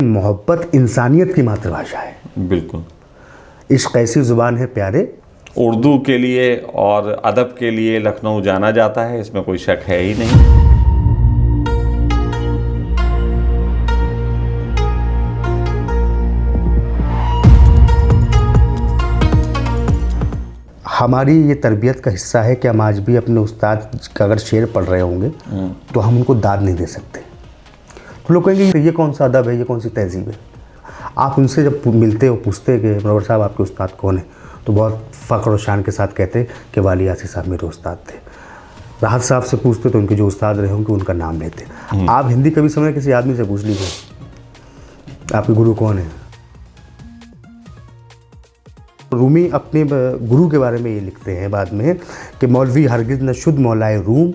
मोहब्बत इंसानियत की मातृभाषा है। बिल्कुल। इश्क ऐसी ज़ुबान है प्यारे। उर्दू के लिए और अदब के लिए लखनऊ जाना जाता है, इसमें कोई शक है ही नहीं। हमारी ये तरबियत का हिस्सा है कि हम आज भी अपने उस्ताद का अगर शेर पढ़ रहे होंगे तो हम उनको दाद नहीं दे सकते। तो लोग कहेंगे ये कौन सा अदब है, ये कौन सी तहजीब है। आप उनसे जब मिलते हो, पूछते कि मनोवर साहब आपके उस्ताद कौन है, तो बहुत फ़ख्र और शान के साथ कहते कि वाली यासीर साहब मेरे उस्ताद थे। राहत साहब से पूछते तो उनके जो उस्ताद रहे होंगे उनका नाम लेते। आप हिंदी कभी समय किसी आदमी से पूछ लीजिए आपके गुरु कौन है। रूमी अपने गुरु के बारे में ये लिखते हैं बाद में कि मौलवी हरगिज़ न शुद्ध मौलाए रूम,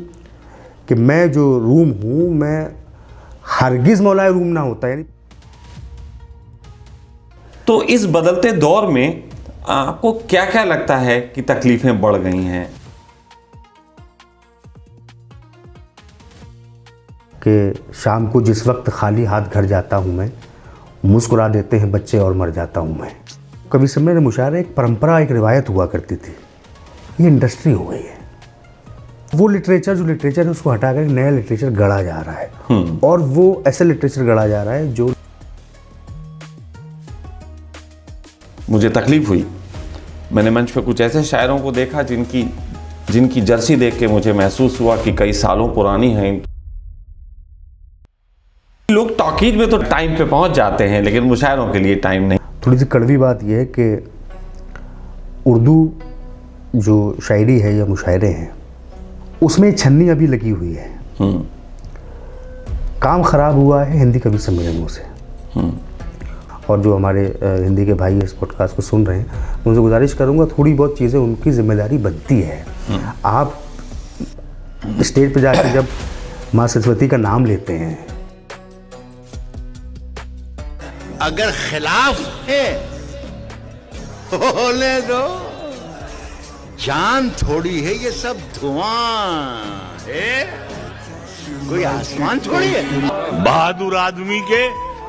कि मैं जो रूम हूँ मैं हरगिज़ मौलाए रूम ना होता। यानी तो इस बदलते दौर में आपको क्या क्या लगता है कि तकलीफें बढ़ गई हैं? कि शाम को जिस वक्त खाली हाथ घर जाता हूँ मैं, मुस्कुरा देते हैं बच्चे और मर जाता हूँ मैं। कभी समय में मुशायरा एक परंपरा, एक रिवायत हुआ करती थी, ये इंडस्ट्री हो गई है। वो लिटरेचर जो लिटरेचर है उसको हटाकर नया लिटरेचर गढ़ा जा रहा है और वो ऐसा लिटरेचर गढ़ा जा रहा है जो मुझे तकलीफ हुई। मैंने मंच पे कुछ ऐसे शायरों को देखा जिनकी जर्सी देख के मुझे महसूस हुआ कि कई सालों पुरानी है। लोग ताकीद में तो टाइम पे पहुंच जाते हैं लेकिन मुशायरों के लिए टाइम नहीं। थोड़ी सी कड़वी बात यह है कि उर्दू जो शायरी है या मुशायरे हैं उसमें छन्नी अभी लगी हुई है। काम ख़राब हुआ है हिंदी कवि सम्मेलनों से। और जो हमारे हिंदी के भाई इस पॉडकास्ट को सुन रहे हैं उनसे गुजारिश करूंगा थोड़ी बहुत चीज़ें उनकी जिम्मेदारी बनती है। आप स्टेज पे जाकर जब माँ सरस्वती का नाम लेते हैं, अगर खिलाफ है होने दो, जान थोड़ी है ये सब धुआं है, कोई आसमान थोड़ी है। बहादुर आदमी के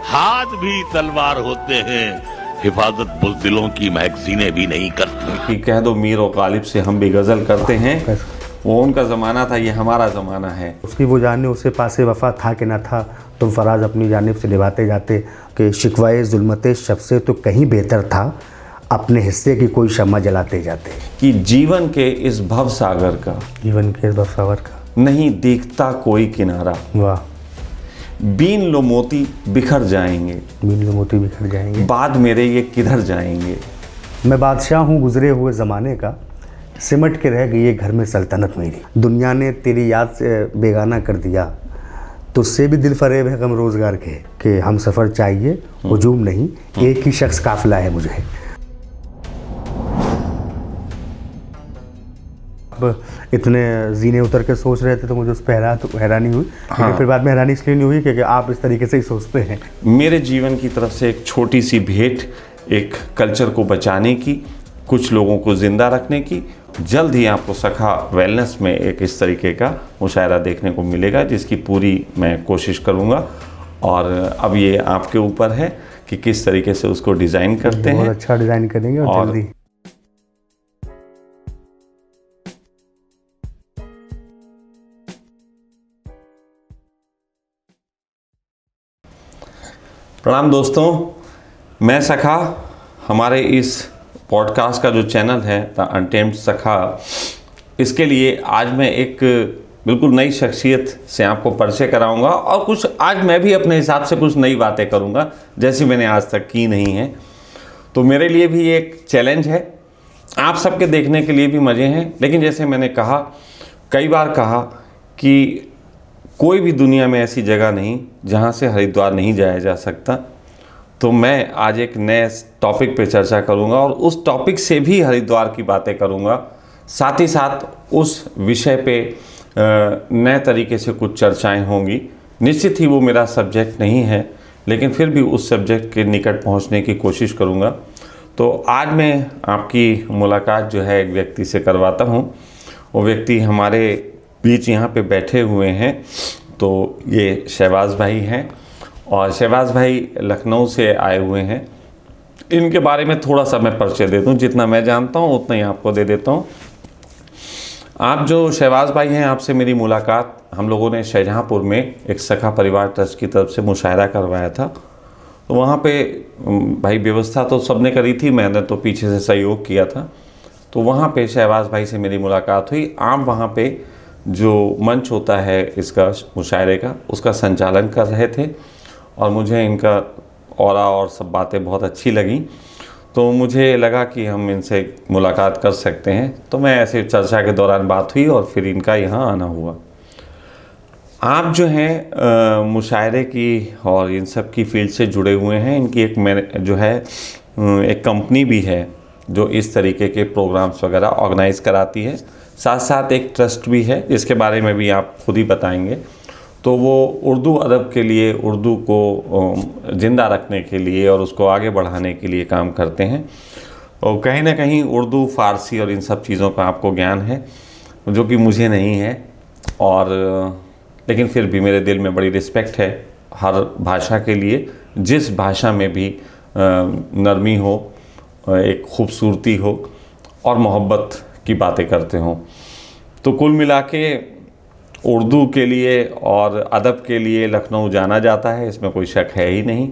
हाथ भी तलवार होते हैं, हिफाजत बुज़दिलों की मैगजीनें भी नहीं करती। कि कह दो मीर और गालिब से हम भी गज़ल करते हैं, वो उनका ज़माना था, ये हमारा ज़माना है। उसकी वो जाने उसे पासे वफा था कि ना था, तुम फराज अपनी जानिब से निभाते जाते, कि शिकवाए ज़ुल्मते शब से तो कहीं बेहतर था, अपने हिस्से की कोई शम्मा जलाते जाते। कि जीवन के इस भव सागर का, जीवन के इस भव सागर का नहीं दिखता कोई किनारा। वाह। बीन लो मोती बिखर जाएंगे, बीन लो मोती बिखर जाएंगे, बाद मेरे ये किधर जाएंगे। मैं बादशाह हूँ गुजरे हुए ज़माने का, सिमट के रह गई ये घर में सल्तनत मेरी। दुनिया ने तेरी याद से बेगाना कर दिया, तुझसे भी दिल फरेब है गम रोज़गार के, कि हम सफ़र चाहिए हुजूम नहीं, एक ही शख्स काफिला है मुझे। अब इतने जीने उतर के सोच रहे थे तो मुझे उस पर हैरानी हुई। लेकिन फिर बाद में हैरानी इसलिए नहीं हुई क्योंकि आप इस तरीके से ही सोचते हैं। मेरे जीवन की तरफ से एक छोटी सी भेंट, एक कल्चर को बचाने की, कुछ लोगों को ज़िंदा रखने की। जल्द ही आपको सखा वेलनेस में एक इस तरीके का मुशायरा देखने को मिलेगा जिसकी पूरी मैं कोशिश करूँगा। और अब ये आपके ऊपर है कि किस तरीके से उसको डिज़ाइन करते हैं। बहुत अच्छा डिज़ाइन करेंगे और जल्दी। प्रणाम दोस्तों, मैं सखा। हमारे इस पॉडकास्ट का जो चैनल है द अनटेम्ड सखा, इसके लिए आज मैं एक बिल्कुल नई शख्सियत से आपको परिचय कराऊंगा और कुछ आज मैं भी अपने हिसाब से कुछ नई बातें करूंगा जैसी मैंने आज तक की नहीं है। तो मेरे लिए भी एक चैलेंज है, आप सबके देखने के लिए भी मज़े हैं। लेकिन जैसे मैंने कहा, कई बार कहा कि कोई भी दुनिया में ऐसी जगह नहीं जहाँ से हरिद्वार नहीं जाया जा सकता। तो मैं आज एक नए टॉपिक पे चर्चा करूँगा और उस टॉपिक से भी हरिद्वार की बातें करूँगा। साथ ही साथ उस विषय पे नए तरीके से कुछ चर्चाएं होंगी। निश्चित ही वो मेरा सब्जेक्ट नहीं है, लेकिन फिर भी उस सब्जेक्ट के निकट पहुंचने की कोशिश करूंगा। तो आज मैं आपकी मुलाकात जो है एक व्यक्ति से करवाता हूं। वो व्यक्ति हमारे बीच यहाँ पे बैठे हुए हैं। तो ये शहबाज भाई हैं और शहबाज भाई लखनऊ से आए हुए हैं। इनके बारे में थोड़ा सा मैं परिचय दे दूँ, जितना मैं जानता हूँ उतना ही आपको दे देता हूँ। आप जो शहबाज भाई हैं, आपसे मेरी मुलाकात हम लोगों ने शाहजहाँपुर में एक सखा परिवार ट्रस्ट की तरफ से मुशायरा करवाया था। तो वहाँ पे भाई व्यवस्था तो सबने करी थी, मैंने तो पीछे से सहयोग किया था। तो वहाँ पे शहबाज भाई से मेरी मुलाकात हुई। आप वहाँ पे जो मंच होता है इसका मुशायरे का, उसका संचालन कर रहे थे और मुझे इनका ऑरा और सब बातें बहुत अच्छी लगी। तो मुझे लगा कि हम इनसे मुलाकात कर सकते हैं। तो मैं ऐसे चर्चा के दौरान बात हुई और फिर इनका यहाँ आना हुआ। आप जो हैं मुशायरे की और इन सब की फील्ड से जुड़े हुए हैं। इनकी एक कंपनी भी है जो इस तरीके के प्रोग्राम्स वगैरह ऑर्गेनाइज़ कराती है। साथ साथ एक ट्रस्ट भी है जिसके बारे में भी आप खुद ही बताएंगे। तो वो उर्दू अदब के लिए, उर्दू को ज़िंदा रखने के लिए और उसको आगे बढ़ाने के लिए काम करते हैं। और कहीं ना कहीं उर्दू, फ़ारसी और इन सब चीज़ों का आपको ज्ञान है जो कि मुझे नहीं है। और लेकिन फिर भी मेरे दिल में बड़ी रिस्पेक्ट है हर भाषा के लिए, जिस भाषा में भी नरमी हो, एक खूबसूरती हो और मोहब्बत की बातें करते हों। तो कुल मिला के उर्दू के लिए और अदब के लिए लखनऊ जाना जाता है, इसमें कोई शक है ही नहीं।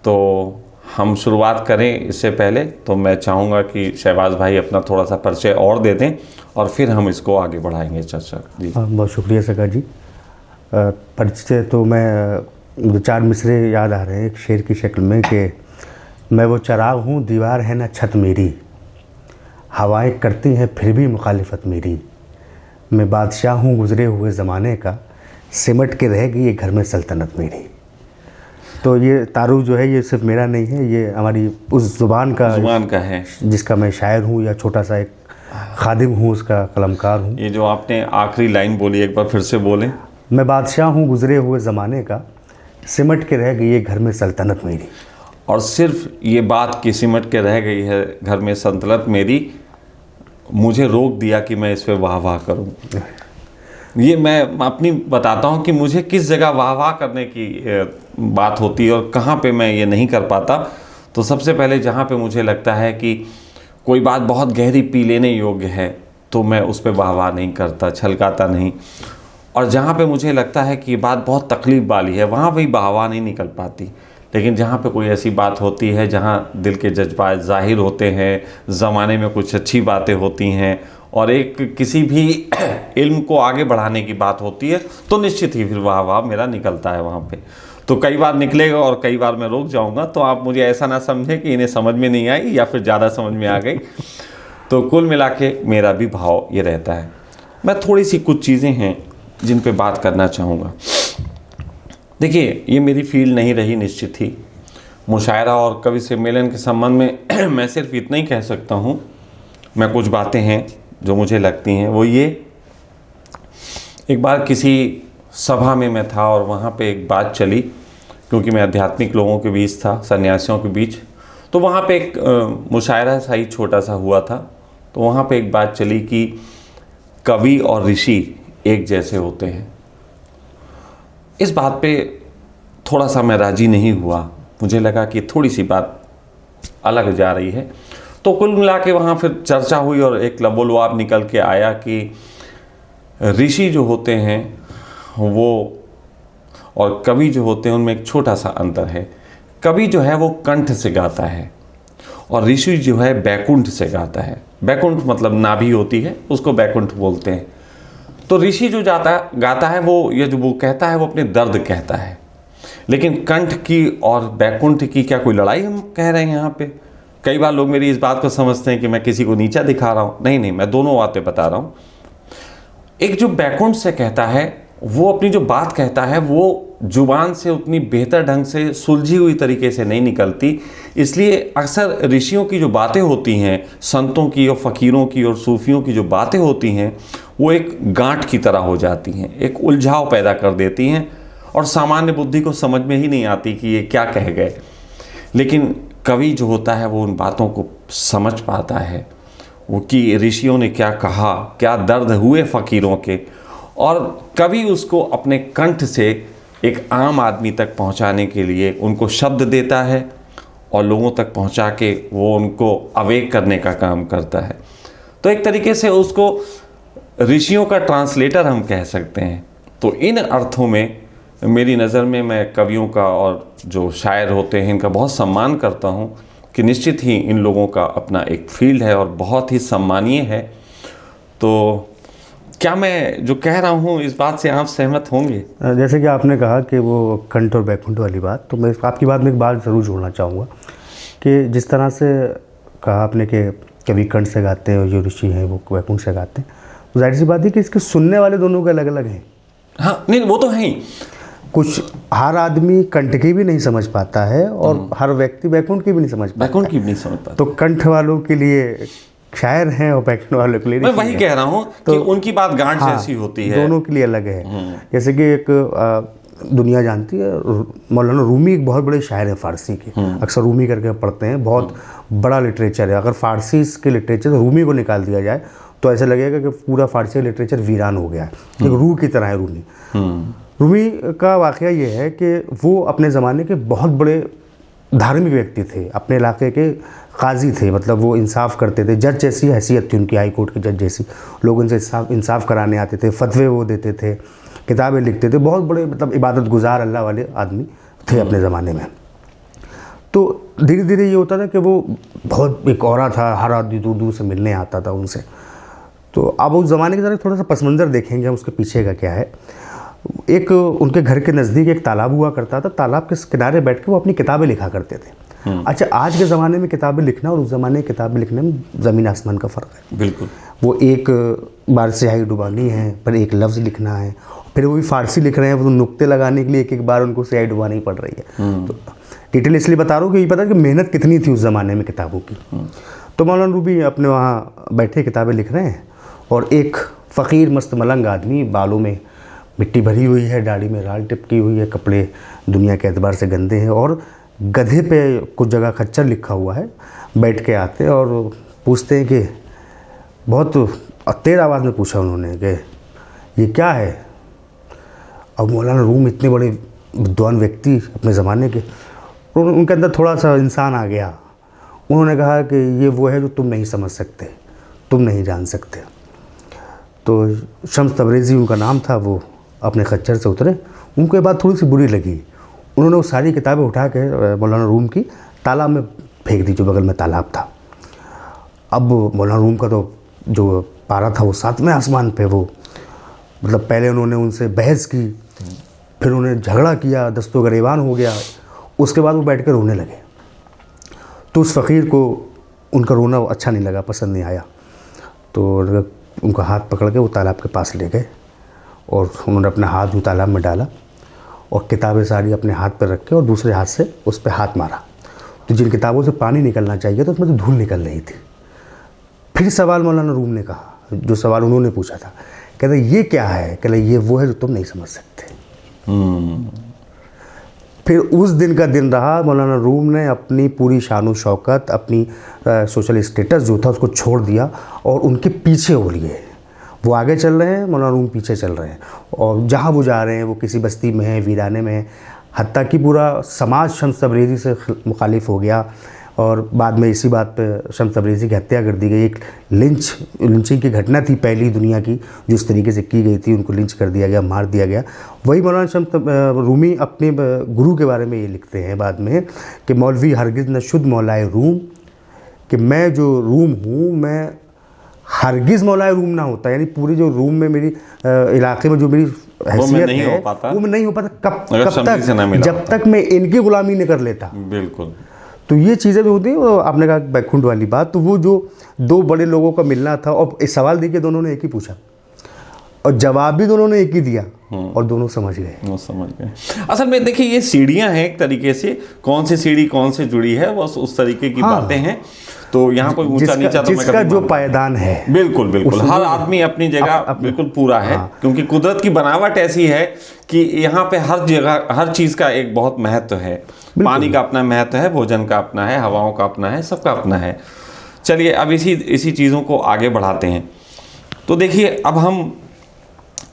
तो हम शुरुआत करें इससे पहले तो मैं चाहूँगा कि शहबाज भाई अपना थोड़ा सा परिचय और दे दें और फिर हम इसको आगे बढ़ाएंगे चर्चा। जी बहुत शुक्रिया सखा जी। परिचय तो मैं 2-4 मिसरे याद आ रहे हैं एक शेर की शक्ल में कि मैं वो चराग हूँ, दीवार है ना छत मेरी, हवाएं करती हैं फिर भी मुखालिफत मेरी, मैं बादशाह हूँ गुज़रे हुए ज़माने का, सिमट के रह गई ये घर में सल्तनत मेरी। तो ये तारुफ जो है ये सिर्फ मेरा नहीं है, ये हमारी उस ज़ुबान का है जिसका मैं शायर हूँ या छोटा सा एक खादिम हूँ, उसका कलमकार हूँ। ये जो आपने आखिरी लाइन बोली एक बार फिर से बोलें। मैं बादशाह हूँ गुज़रे हुए ज़माने का, सिमट के रह गई ये घर में सल्तनत मेरी। और सिर्फ ये बात कि सिमट के रह गई है घर में सल्तनत मेरी, मुझे रोक दिया कि मैं इस पे वाह वाह करूं। ये मैं अपनी बताता हूं कि मुझे किस जगह वाह वाह करने की बात होती है और कहाँ पे मैं ये नहीं कर पाता। तो सबसे पहले जहाँ पे मुझे लगता है कि कोई बात बहुत गहरी पी लेने योग्य है तो मैं उस पे वाह वाह नहीं करता, छलकाता नहीं। और जहाँ पे मुझे लगता है कि ये बात बहुत तकलीफ़ वाली है वहाँ भी वाह वाह नहीं निकल पाती। लेकिन जहाँ पे कोई ऐसी बात होती है जहाँ दिल के जज्बात ज़ाहिर होते हैं, ज़माने में कुछ अच्छी बातें होती हैं और एक किसी भी इल्म को आगे बढ़ाने की बात होती है, तो निश्चित ही फिर वाह वाह मेरा निकलता है वहाँ पे। तो कई बार निकलेगा और कई बार मैं रोक जाऊँगा, तो आप मुझे ऐसा ना समझें कि इन्हें समझ में नहीं आई या फिर ज़्यादा समझ में आ गई। तो कुल मिला के मेरा भी भाव ये रहता है। मैं थोड़ी सी कुछ चीज़ें हैं जिन पे बात करना चाहूँगा। देखिए, ये मेरी फील्ड नहीं रही निश्चित ही। मुशायरा और कवि सम्मेलन के संबंध में मैं सिर्फ इतना ही कह सकता हूँ, मैं कुछ बातें हैं जो मुझे लगती हैं। वो ये, एक बार किसी सभा में मैं था और वहाँ पे एक बात चली, क्योंकि मैं आध्यात्मिक लोगों के बीच था, सन्यासियों के बीच। तो वहाँ पे एक मुशायरा सा ही छोटा सा हुआ था। तो वहाँ पे एक बात चली कि कवि और ऋषि एक जैसे होते हैं। इस बात पे थोड़ा सा मैं राजी नहीं हुआ, मुझे लगा कि थोड़ी सी बात अलग जा रही है। तो कुल मिला के वहाँ फिर चर्चा हुई और एक लबोलवाब निकल के आया कि ऋषि जो होते हैं वो और कवि जो होते हैं उनमें एक छोटा सा अंतर है। कवि जो है वो कंठ से गाता है और ऋषि जो है बैकुंठ से गाता है। बैकुंठ मतलब नाभि होती है, उसको बैकुंठ बोलते हैं। तो ऋषि जो गाता है वो कहता है वो अपने दर्द कहता है। लेकिन कंठ की और बैकुंठ की क्या कोई लड़ाई हम कह रहे हैं यहाँ पे? कई बार लोग मेरी इस बात को समझते हैं कि मैं किसी को नीचा दिखा रहा हूँ। नहीं, मैं दोनों बातें बता रहा हूँ। एक जो बैकुंठ से कहता है वो अपनी जो बात कहता है वो जुबान से उतनी बेहतर ढंग से सुलझी हुई तरीके से नहीं निकलती। इसलिए अक्सर ऋषियों की जो बातें होती हैं, संतों की और फ़कीरों की और सूफियों की जो बातें होती हैं, वो एक गांठ की तरह हो जाती हैं, एक उलझाव पैदा कर देती हैं और सामान्य बुद्धि को समझ में ही नहीं आती कि ये क्या कह गए। लेकिन कवि जो होता है वो उन बातों को समझ पाता है, वो कि ऋषियों ने क्या कहा, क्या दर्द हुए फ़कीरों के, और कवि उसको अपने कंठ से एक आम आदमी तक पहुंचाने के लिए उनको शब्द देता है और लोगों तक पहुंचा के वो उनको अवेक करने का काम करता है। तो एक तरीके से उसको ऋषियों का ट्रांसलेटर हम कह सकते हैं। तो इन अर्थों में मेरी नज़र में मैं कवियों का और जो शायर होते हैं इनका बहुत सम्मान करता हूँ कि निश्चित ही इन लोगों का अपना एक फील्ड है और बहुत ही सम्मानीय है। तो क्या मैं जो कह रहा हूँ इस बात से आप सहमत होंगे? जैसे कि आपने कहा कि वो कंठ और बैकुंठ वाली बात, तो मैं आपकी बात में एक बात ज़रूर जोड़ना चाहूँगा कि जिस तरह से कहा आपने कि कभी कंठ से गाते हैं और जो ऋषि हैं वो बैकुंठ से गाते हैं, तो जाहिर सी बात है कि इसके सुनने वाले दोनों के अलग अलग हैं। हाँ, नहीं वो तो है ही। कुछ हर आदमी कंठ की भी नहीं समझ पाता है और हर व्यक्ति बैकुंठ की भी नहीं समझ पाता। बैकुंठ की भी नहीं समझ पाता। तो कंठ वालों के लिए शायर हैं और बैकुंठ वालों के लिए मैं वही कह रहा हूँ कि उनकी बात गांठ हाँ, जैसी होती है। दोनों के लिए अलग है। जैसे कि एक दुनिया जानती है, मौलाना रूमी एक बहुत बड़े शायर हैं फ़ारसी के, अक्सर रूमी करके पढ़ते हैं, बहुत बड़ा लिटरेचर है। अगर फ़ारसी के लिटरेचर से रूमी को निकाल दिया जाए तो ऐसा लगेगा कि पूरा फ़ारसी लिटरेचर वीरान हो गया है। एक रूह की तरह है रूमी। रूमी का वाक़या ये है कि वो अपने ज़माने के बहुत बड़े धार्मिक व्यक्ति थे, अपने इलाके के काजी थे, मतलब वो इंसाफ करते थे, जज जैसी हैसियत थी उनकी, हाई कोर्ट के जज जैसी। लोग उनसे इंसाफ कराने आते थे, फतवे वो देते थे, किताबें लिखते थे, बहुत बड़े मतलब इबादत गुजार अल्लाह वाले आदमी थे अपने ज़माने में। तो धीरे धीरे ये होता था कि वो बहुत एक औरा था, हर आदमी दूर दूर से मिलने आता था उनसे। तो अब उस ज़माने की तरफ थोड़ा सा पस मंज़र देखेंगे हम, उसके पीछे का क्या है। एक उनके घर के नज़दीक एक तालाब हुआ करता था, तालाब के किनारे बैठ के वो अपनी किताबें लिखा करते थे। अच्छा, आज के ज़माने में किताबें लिखना और उस ज़माने की किताबें लिखने में ज़मीन आसमान का फ़र्क है। बिल्कुल। वो एक बार स्याही डुबानी है, पर एक लफ्ज़ लिखना है, फिर वो भी फ़ारसी लिख रहे हैं, वो नुक्ते लगाने के लिए एक एक बार उनको स्याही डुबानी पड़ रही है। तो डिटेल इसलिए बता रहा हूँ कि ये पता है कि मेहनत कितनी थी उस ज़माने में किताबों की। तो मौलाना रूमी अपने वहाँ बैठे किताबें लिख रहे हैं और एक फ़कीर मस्त मलंग आदमी, बालों में मिट्टी भरी हुई है, दाढ़ी में राल टिपकी हुई है, कपड़े दुनिया के एतबार से गंदे हैं और गधे पे कुछ जगह खच्चर लिखा हुआ है, बैठ के आते हैं और पूछते हैं कि बहुत तेज आवाज़ में पूछा उन्होंने कि ये क्या है। अब मौलाना रूम इतने बड़े विद्वान व्यक्ति अपने ज़माने के, उनके अंदर थोड़ा सा इंसान आ गया। उन्होंने कहा कि ये वो है जो तुम नहीं समझ सकते, तुम नहीं जान सकते। तो शम्स तबरेज़ी उनका नाम था, वो अपने खच्चर से उतरे। उनको ये बात थोड़ी सी बुरी लगी। उन्होंने वो सारी किताबें उठा के मौलाना रूम की तालाब में फेंक दी, जो बगल में तालाब था। अब मौलाना रूम का तो जो पारा था वो 7वें आसमान पे, वो मतलब पहले उन्होंने उनसे बहस की, फिर उन्हें झगड़ा किया, दस्तो गरेबान हो गया। उसके बाद वो बैठ कर रोने लगे। तो उस फ़कीर को उनका रोना अच्छा नहीं लगा, पसंद नहीं आया। तो उनका हाथ पकड़ के वो तालाब के पास ले गए और उन्होंने अपना हाथ भी तालाब में डाला और किताबें सारी अपने हाथ पर रख के और दूसरे हाथ से उस पर हाथ मारा। तो जिन किताबों से पानी निकलना चाहिए था उसमें तो धूल निकल रही थी। फिर सवाल मौलाना रूम ने कहा, जो सवाल उन्होंने पूछा था, कहते ये क्या है? कहते ये वो है जो तुम नहीं समझ सकते। फिर उस दिन का दिन रहा, मौलाना रूम ने अपनी पूरी शान शौकत, अपनी सोशल स्टेटस जो था उसको छोड़ दिया और उनके पीछे हो लिए। वो आगे चल रहे हैं, मौलाना रूम पीछे चल रहे हैं और जहाँ वो जा रहे हैं वो किसी बस्ती में है, वीराने में है। हत्ता कि पूरा समाज शम्स तबरेज़ी से मुखालिफ हो गया और बाद में इसी बात पे शम्स तबरेज़ी की हत्या कर दी गई। एक लिंचिंग की घटना थी पहली दुनिया की, जो इस तरीके से की गई थी, उनको लिंच कर दिया गया, मार दिया गया। वही मौलाना शम्स रूमी अपने गुरु के बारे में ये लिखते हैं बाद में कि मौलवी हरगिज़ न शुद्ध मौलाए रूम, कि मैं जो रूम हूँ मैं हरगिज़ मौलाए रूम ना होता, यानी पूरी जो रूम में मेरी इलाके में जो मेरी हैसियत है वो मैं नहीं हो पाता कब तक, जब तक मैं इनकी ग़ुलामी नहीं कर लेता। बिल्कुल। तो ये चीज़ें जो होती हैं, वो आपने कहा बैकुंठ वाली बात, तो वो जो दो बड़े लोगों का मिलना था और इस सवाल देखिए दोनों ने एक ही पूछा और जवाब भी दोनों ने एक ही दिया और दोनों समझ गए। वो समझ गए। असल में देखिए ये सीढ़ियाँ हैं एक तरीके से, कौन सी सीढ़ी कौन से जुड़ी है, बस उस तरीके की बातें हैं। तो यहाँ कोई ऊंचा नीचा तो जिसका जो पायदान है, बिल्कुल बिल्कुल हर आदमी अपनी जगह बिल्कुल पूरा है। क्योंकि कुदरत की बनावट ऐसी है कि यहाँ पे हर जगह हर चीज़ का एक बहुत महत्व है। पानी का अपना महत्व है, भोजन का अपना है, हवाओं का अपना है, सबका अपना है। चलिए अब इसी चीज़ों को आगे बढ़ाते हैं। तो देखिए अब हम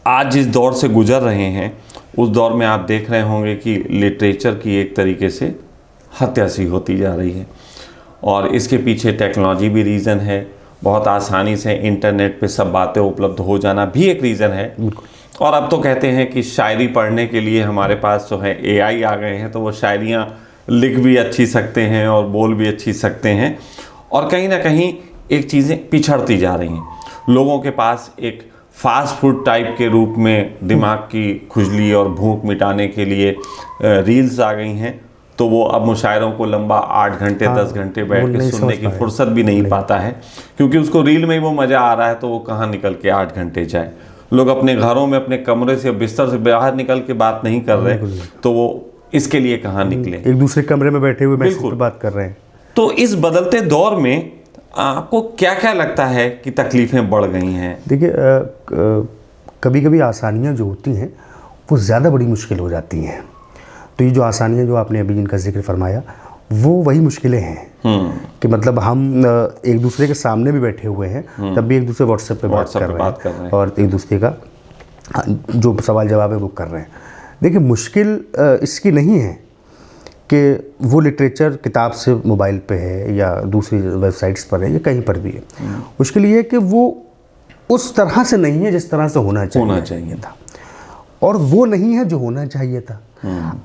आज जिस दौर से गुजर रहे हैं उस दौर में आप देख रहे होंगे कि लिटरेचर की एक तरीके से हत्या सी होती जा रही है, और इसके पीछे टेक्नोलॉजी भी रीज़न है, बहुत आसानी से इंटरनेट पे सब बातें उपलब्ध हो जाना भी एक रीज़न है। और अब तो कहते हैं कि शायरी पढ़ने के लिए हमारे पास जो है AI आ गए हैं, तो वो शायरियाँ लिख भी अच्छी सकते हैं और बोल भी अच्छी सकते हैं, और कहीं ना कहीं एक चीज़ें पिछड़ती जा रही हैं। लोगों के पास एक फास्ट फूड टाइप के रूप में दिमाग की खुजली और भूख मिटाने के लिए रील्स आ गई हैं, तो वो अब मुशायरों को लंबा 8 घंटे 10 घंटे बैठ के सुनने की फुर्सत भी नहीं पाता है, क्योंकि उसको रील में ही वो मज़ा आ रहा है, तो वो कहाँ निकल के 8 घंटे जाए। लोग अपने घरों में अपने कमरे से बिस्तर से बाहर निकल के बात नहीं कर रहे, तो वो इसके लिए कहाँ निकले, एक दूसरे कमरे में बैठे हुए मैसेज पे बात कर रहे हैं। तो इस बदलते दौर में आपको क्या क्या लगता है कि तकलीफ़ें बढ़ गई हैं? देखिए, कभी कभी आसानियाँ जो होती हैं वो ज़्यादा बड़ी मुश्किल हो जाती हैं। तो ये जो आसानियाँ जो आपने अभी जिनका जिक्र फरमाया, वो वही मुश्किलें हैं कि मतलब हम एक दूसरे के सामने भी बैठे हुए हैं, तब भी एक दूसरे व्हाट्सएप पे बात कर रहे हैं और एक दूसरे का जो सवाल जवाब है वो कर रहे हैं। देखिए, मुश्किल इसकी नहीं है कि वो लिटरेचर किताब से मोबाइल पे है या दूसरी वेबसाइट्स पर है या कहीं पर भी है। मुश्किल ये है कि वो उस तरह से नहीं है जिस तरह से होना चाहिए था, और वो नहीं है जो होना चाहिए था।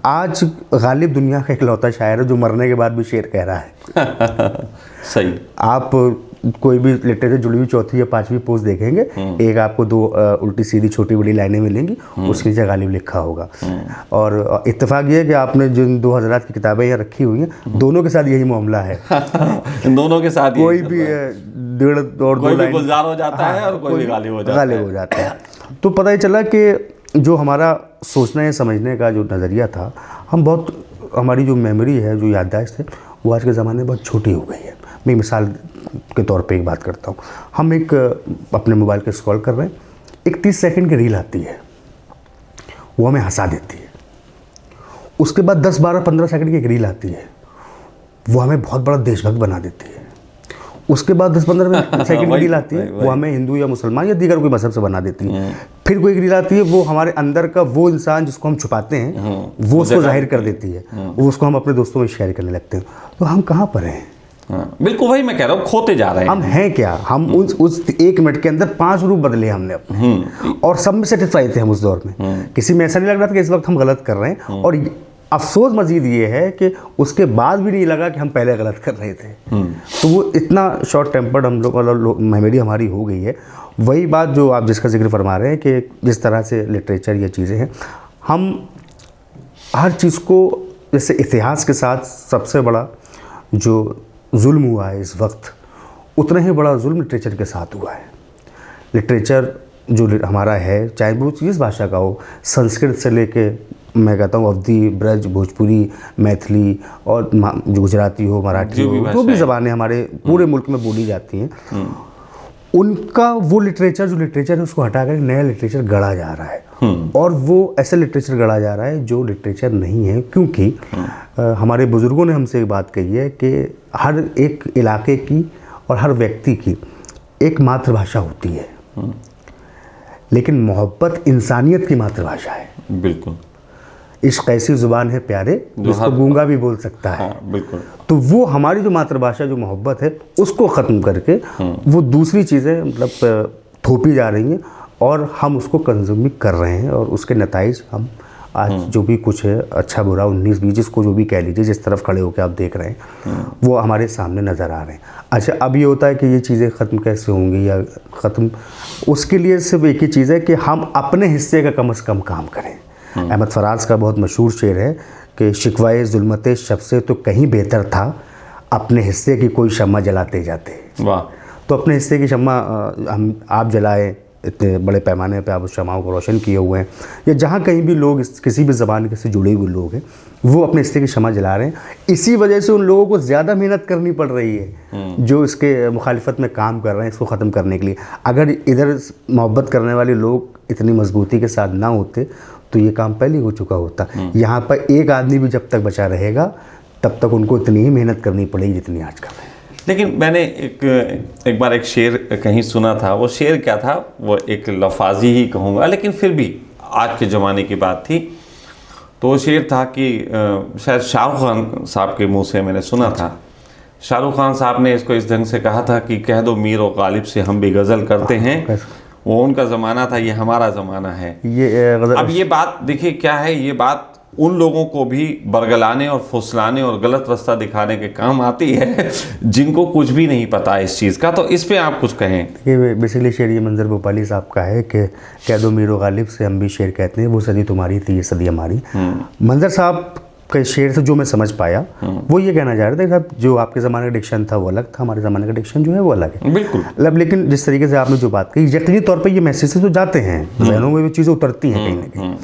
आज गालिब दुनिया का इकलौता शायर है जो मरने के बाद भी शेर कह रहा है। सही। आप कोई भी लिटरेचर जुड़ी हुई 4वीं या 5वीं पोस्ट देखेंगे, एक आपको 2 उल्टी सीधी छोटी बड़ी लाइनें मिलेंगी, उसके नीचे गालिब लिखा होगा। और इत्तेफाक ये है कि आपने जिन 2 हज़रात की किताबें यहाँ रखी हुई हैं, दोनों के साथ यही मामला है। दोनों के साथ कोई भी 1.5 और 2 लाइन गुलजार हो जाता है और कोई भी गालिब हो जाता है। तो पता ही चला कि जो हमारा सोचना या समझने का जो नज़रिया था, हमारी जो मेमोरी है, जो याददाश्त है, वो आज के ज़माने में बहुत छोटी हो गई है। मैं मिसाल के तौर पे एक बात करता हूँ। हम एक अपने मोबाइल के स्क्रॉल कर रहे हैं, एक 30 सेकंड की रील आती है, वो हमें हंसा देती है। उसके बाद 10, 12, 15 सेकंड की एक रील आती है, वो हमें बहुत बड़ा देशभक्त बना देती है। उसके बाद 10-15 सेकंड की रील आती है, वो हमें हिंदू या मुसलमान या दीगर कोई मजहब से बना देती है। फिर कोई रील आती है, वो हमारे अंदर का वो इंसान जिसको हम छुपाते हैं, वो उसको जाहिर कर देती है, वो उसको हम अपने दोस्तों में शेयर करने लगते हैं। तो हम कहाँ पर हैं? बिल्कुल वही मैं कह रहा हूँ, खोते जा रहे हैं। हम हैं क्या? हम उस 1 मिनट के अंदर 5 रूप बदले हमने अपने, और सब में सेटिस्फाई थे हम उस दौर में। किसी में ऐसा नहीं लग रहा था कि इस वक्त हम गलत कर रहे हैं। और अफसोस मजीद ये है कि उसके बाद भी नहीं लगा कि हम पहले गलत कर रहे थे। तो वो इतना शॉर्ट टेम्पर्ड हम लोग मेमोरी हमारी हो गई है। वही बात जो आप जिसका जिक्र फरमा रहे हैं कि जिस तरह से लिटरेचर या चीज़ें हैं, हम हर चीज़ को, जैसे इतिहास के साथ सबसे बड़ा जो जुल्म हुआ है इस वक्त, उतना ही बड़ा जुल्म लिटरेचर के साथ हुआ है। लिटरेचर जो हमारा है, चाहे वो जिस भाषा का हो, संस्कृत से लेके मैं कहता हूँ अवधी, ब्रज, भोजपुरी, मैथिली और जो गुजराती हो, मराठी हो, जो भी ज़बानें हमारे पूरे मुल्क में बोली जाती हैं, उनका वो लिटरेचर जो लिटरेचर है उसको हटा कर नया लिटरेचर गढ़ा जा रहा है। और वो ऐसा लिटरेचर गढ़ा जा रहा है जो लिटरेचर नहीं है, क्योंकि हमारे बुज़ुर्गों ने हमसे एक बात कही है कि हर एक इलाके की और हर व्यक्ति की एक मातृभाषा होती है, लेकिन मोहब्बत इंसानियत की मातृभाषा है। बिल्कुल। इश्क ऐसी ज़ुबान है प्यारे जिसको गूंगा भी बोल सकता है। बिल्कुल। तो वो हमारी जो मातृभाषा जो मोहब्बत है उसको ख़त्म करके वो दूसरी चीज़ें मतलब थोपी जा रही हैं, और हम उसको कंज्यूम भी कर रहे हैं, और उसके नताइज हम आज जो भी कुछ है, अच्छा बुरा 19-20 जिसको जो भी कह लीजिए, जिस तरफ खड़े होकर आप देख रहे हैं, वो हमारे सामने नज़र आ रहे हैं। अच्छा, अब ये होता है कि ये चीज़ें ख़त्म कैसे होंगी या ख़त्म, उसके लिए सिर्फ एक ही चीज़ है कि हम अपने हिस्से का कम से कम काम करें। अहमद फराज का बहुत मशहूर शेर है कि शिकवाए ज़ुल्मते शब से तो कहीं बेहतर था, अपने हिस्से की कोई शम्मा जलाते जाते। वाह। तो अपने हिस्से की शम्मा आप जलाए, इतने बड़े पैमाने पे आप उस शमाओं को रोशन किए हुए हैं, या जहाँ कहीं भी लोग किसी भी ज़बान के से जुड़े हुए लोग हैं, वो अपने हिस्से की शमा जला रहे हैं। इसी वजह से उन लोगों को ज़्यादा मेहनत करनी पड़ रही है जो इसके मुखालिफत में काम कर रहे हैं इसको ख़त्म करने के लिए। अगर इधर मोहब्बत करने वाले लोग इतनी मजबूती के साथ ना होते तो ये काम पहले हो चुका होता। यहाँ पर एक आदमी भी जब तक बचा रहेगा तब तक उनको इतनी ही मेहनत करनी पड़ेगी जितनी आज कर रहे हैं। लेकिन मैंने एक बार एक शेर कहीं सुना था। वो शेर क्या था, वो एक लफाजी ही कहूँगा, लेकिन फिर भी आज के ज़माने की बात थी तो वो शेर था कि शायद शाहरुख खान साहब के मुंह से मैंने सुना था। शाहरुख खान साहब ने इसको इस ढंग से कहा था कि कह दो मीर और गालिब से हम भी गज़ल करते हैं, वो उनका ज़माना था, ये हमारा ज़माना है। अब ये बात देखिए क्या है, ये बात उन लोगों को भी बरगलाने और फुसलाने और गलत रास्ता दिखाने के काम आती है जिनको कुछ भी नहीं पता इस चीज़ का। तो इस पे आप कुछ कहें। देखिए बेसिकली शेर ये मंजर भोपाली साहब का है कि कह दो मीर और गालिब से हम भी शेर कहते हैं, वो सदी तुम्हारी थी ये सदी हमारी। मंजर साहब के शेर से जो मैं समझ पाया वो ये कहना चाह रहे थे साहब, जो आपके ज़माने का डिक्शन था वो अलग था, हमारे ज़माने का डिक्शन जो है वो अलग है। बिल्कुल। मतलब लेकिन जिस तरीके से आपने जो बात कही, यकीनी तौर पर ये मैसेजेस तो जाते हैं, जहनों में वो चीज़ें उतरती हैं कहीं ना कहीं।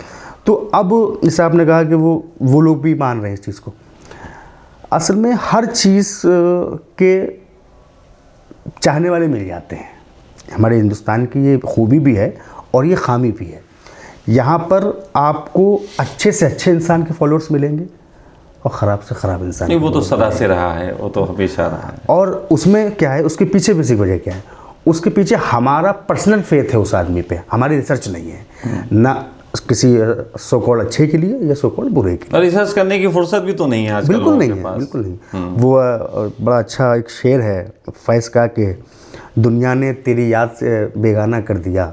तो अब जैसे आपने कहा कि वो लोग भी मान रहे हैं इस चीज़ को। असल में हर चीज़ के चाहने वाले मिल जाते हैं। हमारे हिंदुस्तान की ये खूबी भी है और ये खामी भी है। यहाँ पर आपको अच्छे से अच्छे इंसान के फॉलोअर्स मिलेंगे और ख़राब से ख़राब इंसान। नहीं, वो तो सदा से रहा है, वो तो हमेशा रहा है। और उसमें क्या है, उसके पीछे बेसिक वजह क्या है, उसके पीछे हमारा पर्सनल फेथ है उस आदमी पे, हमारी रिसर्च नहीं है ना किसी सो कॉल्ड अच्छे के लिए या सो कॉल्ड बुरे के लिए। रिसर्च करने की फुर्सत भी तो नहीं है आजकल। बिल्कुल नहीं है, बिल्कुल नहीं। वो बड़ा अच्छा एक शेर है फैज़ का कि दुनिया ने तेरी याद से बेगाना कर दिया,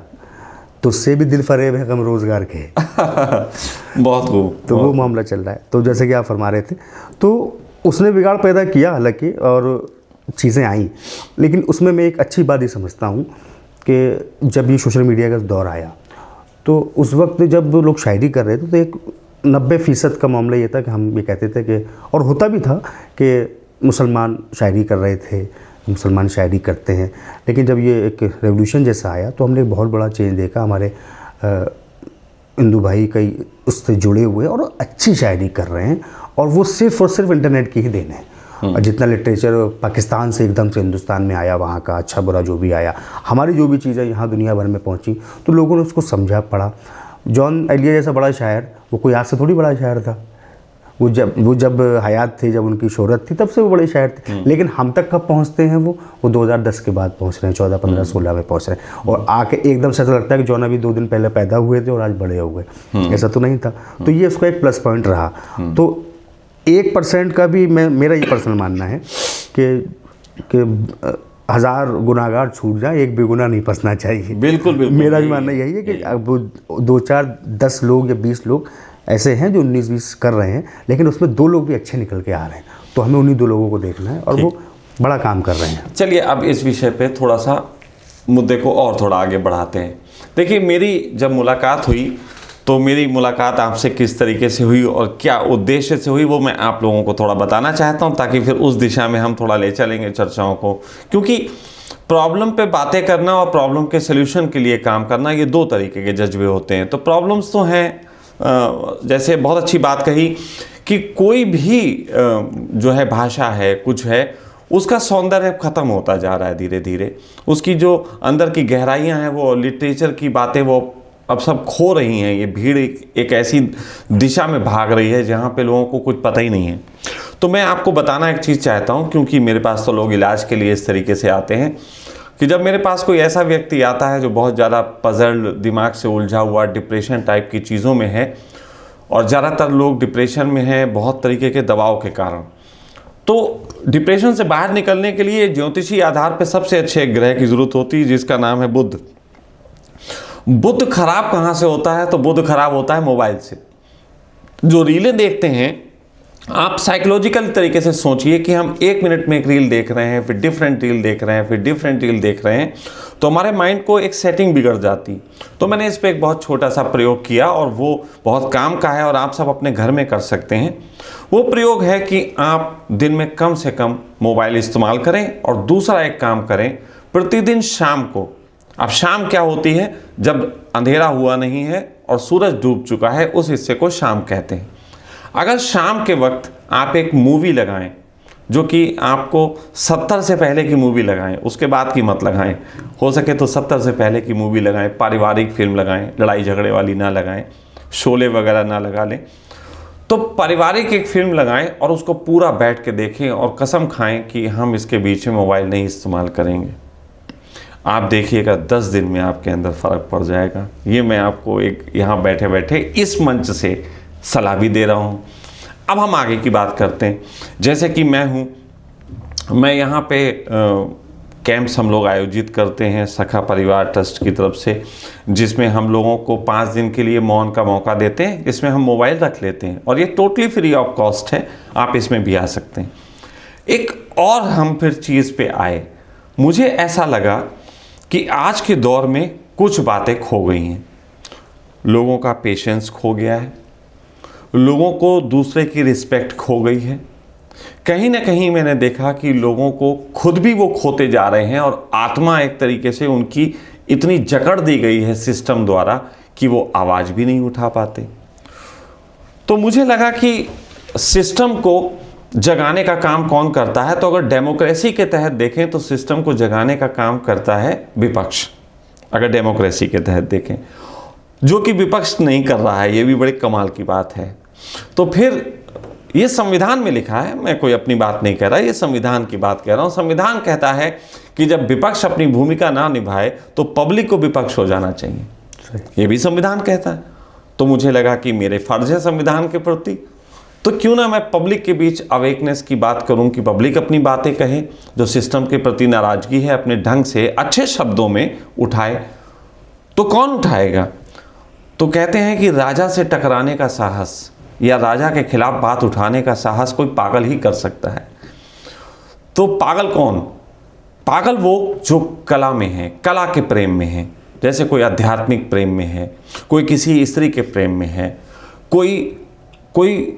तुझसे भी दिल फरेब है गम रोज़गार के। बहुत खूब। तो वो मामला चल रहा है। तो जैसे कि आप फरमा रहे थे, तो उसने बिगाड़ पैदा किया हालांकि, और चीज़ें आई, लेकिन उसमें मैं एक अच्छी बात ये समझता हूँ कि जब ये सोशल मीडिया का दौर आया तो उस वक्त जब लोग शायरी कर रहे थे तो एक 90% का मामला ये था कि हम ये कहते थे कि, और होता भी था कि मुसलमान शायरी कर रहे थे, मुसलमान शायरी करते हैं। लेकिन जब ये एक रेवोल्यूशन जैसा आया तो हमने एक बहुत बड़ा चेंज देखा। हमारे हिंदू भाई कई उससे जुड़े हुए और अच्छी शायरी कर रहे हैं, और वो सिर्फ़ और सिर्फ इंटरनेट की ही देन है। और जितना लिटरेचर पाकिस्तान से एकदम से हिंदुस्तान में आया, वहाँ का अच्छा बुरा जो भी आया, हमारी जो भी चीज़ें यहाँ दुनिया भर में पहुँची, तो लोगों ने उसको समझा पढ़ा। जॉन एलिया जैसा बड़ा शायर, वो कोई आज से थोड़ी बड़ा शायर था। वो जब हयात थे, जब उनकी शोहरत थी, तब से वो बड़े शायर थे। लेकिन हम तक कब पहुँचते हैं वो 2010 के बाद पहुँच रहे हैं, 14, 15, 16 में पहुँच रहे हैं। और आके एकदम से ऐसा लगता है कि जॉन अभी 2 दिन पहले पैदा हुए थे और आज बड़े हो गए। ऐसा तो नहीं था। तो ये उसका एक प्लस पॉइंट रहा। तो 1% का भी मेरा ये पर्सनल मानना है कि 1000 गुनाहगार छूट जाए, एक बेगुनाह नहीं फंसना चाहिए। बिल्कुल बिल्कुल। मेरा भी मानना यही है कि अब 2, 4, 10 लोग या 20 लोग ऐसे हैं जो 19-20 कर रहे हैं, लेकिन उसमें 2 लोग भी अच्छे निकल के आ रहे हैं। तो हमें उन्हीं 2 लोगों को देखना है, और वो बड़ा काम कर रहे हैं। चलिए अब इस विषय पे थोड़ा सा मुद्दे को और थोड़ा आगे बढ़ाते हैं। देखिए, मेरी जब मुलाकात हुई तो मेरी मुलाकात आपसे किस तरीके से हुई और क्या उद्देश्य से हुई, वो मैं आप लोगों को थोड़ा बताना चाहता हूँ, ताकि फिर उस दिशा में हम थोड़ा ले चलेंगे चर्चाओं को। क्योंकि प्रॉब्लम पे बातें करना और प्रॉब्लम के सल्यूशन के लिए काम करना, ये 2 तरीके के जज्बे होते हैं। तो प्रॉब्लम्स तो हैं, जैसे बहुत अच्छी बात कही कि कोई भी जो है भाषा है, कुछ है, उसका सौंदर्य ख़त्म होता जा रहा है धीरे धीरे। उसकी जो अंदर की गहराइयाँ हैं, वो लिटरेचर की बातें वो अब सब खो रही हैं। ये भीड़ एक ऐसी दिशा में भाग रही है जहाँ पे लोगों को कुछ पता ही नहीं है। तो मैं आपको बताना एक चीज़ चाहता हूँ, क्योंकि मेरे पास तो लोग इलाज के लिए इस तरीके से आते हैं कि जब मेरे पास कोई ऐसा व्यक्ति आता है जो बहुत ज़्यादा पजल्ड, दिमाग से उलझा हुआ, डिप्रेशन टाइप की चीज़ों में है, और ज़्यादातर लोग डिप्रेशन में हैं बहुत तरीके के दबाव के कारण। तो डिप्रेशन से बाहर निकलने के लिए ज्योतिषी आधार पर सबसे अच्छे एक ग्रह की ज़रूरत होती है, जिसका नाम है बुध। बुध खराब कहाँ से होता है? तो बुध खराब होता है मोबाइल से। जो रीलें देखते हैं, आप साइकोलॉजिकल तरीके से सोचिए कि हम 1 मिनट में एक रील देख रहे हैं, फिर डिफरेंट रील देख रहे हैं, फिर डिफरेंट रील देख रहे हैं, तो हमारे माइंड को एक सेटिंग बिगड़ जाती। तो मैंने इस पर एक बहुत छोटा सा प्रयोग किया, और वो बहुत काम का है, और आप सब अपने घर में कर सकते हैं। वो प्रयोग है कि आप दिन में कम से कम मोबाइल इस्तेमाल करें, और दूसरा एक काम करें, प्रतिदिन शाम को, अब शाम क्या होती है? जब अंधेरा हुआ नहीं है और सूरज डूब चुका है, उस हिस्से को शाम कहते हैं। अगर शाम के वक्त आप एक मूवी लगाएं, जो कि आपको 70 से पहले की मूवी लगाएं, उसके बाद की मत लगाएं। हो सके तो 70 से पहले की मूवी लगाएं, पारिवारिक फिल्म लगाएं, लड़ाई झगड़े वाली ना लगाएं, शोले वगैरह ना लगा लें। तो पारिवारिक एक फिल्म लगाएं और उसको पूरा बैठ के देखें, और कसम खाएं कि हम इसके बीच में मोबाइल नहीं इस्तेमाल करेंगे। आप देखिएगा 10 दिन में आपके अंदर फ़र्क पड़ जाएगा। ये मैं आपको एक यहाँ बैठे बैठे इस मंच से सलाह भी दे रहा हूँ। अब हम आगे की बात करते हैं। जैसे कि मैं यहाँ पे कैंप्स हम लोग आयोजित करते हैं सखा परिवार ट्रस्ट की तरफ से, जिसमें हम लोगों को 5 दिन के लिए मौन का मौका देते हैं। इसमें हम मोबाइल रख लेते हैं और ये टोटली फ्री ऑफ कॉस्ट है, आप इसमें भी आ सकते हैं। एक और हम फिर चीज़ पे आए, मुझे ऐसा लगा कि आज के दौर में कुछ बातें खो गई हैं। लोगों का पेशेंस खो गया है, लोगों को दूसरे की रिस्पेक्ट खो गई है। कहीं ना कहीं मैंने देखा कि लोगों को खुद भी वो खोते जा रहे हैं और आत्मा एक तरीके से उनकी इतनी जकड़ दी गई है सिस्टम द्वारा कि वो आवाज़ भी नहीं उठा पाते। तो मुझे लगा कि सिस्टम को जगाने का काम कौन करता है, तो अगर डेमोक्रेसी के तहत देखें तो सिस्टम को जगाने का काम करता है विपक्ष। अगर डेमोक्रेसी के तहत देखें, जो कि विपक्ष नहीं कर रहा है, ये भी बड़ी कमाल की बात है। तो फिर ये संविधान में लिखा है, मैं कोई अपनी बात नहीं कह रहा, ये संविधान की बात कह रहा हूँ। संविधान कहता है कि जब विपक्ष अपनी भूमिका ना निभाए तो पब्लिक को विपक्ष हो जाना चाहिए, ये भी संविधान कहता है। तो मुझे लगा कि मेरे फर्ज है संविधान के प्रति, तो क्यों ना मैं पब्लिक के बीच अवेकनेस की बात करूं कि पब्लिक अपनी बातें कहे, जो सिस्टम के प्रति नाराजगी है अपने ढंग से अच्छे शब्दों में उठाए। तो कौन उठाएगा? तो कहते हैं कि राजा से टकराने का साहस या राजा के खिलाफ बात उठाने का साहस कोई पागल ही कर सकता है। तो पागल कौन? पागल वो जो कला में है, कला के प्रेम में है। जैसे कोई आध्यात्मिक प्रेम में है, कोई किसी स्त्री के प्रेम में है, कोई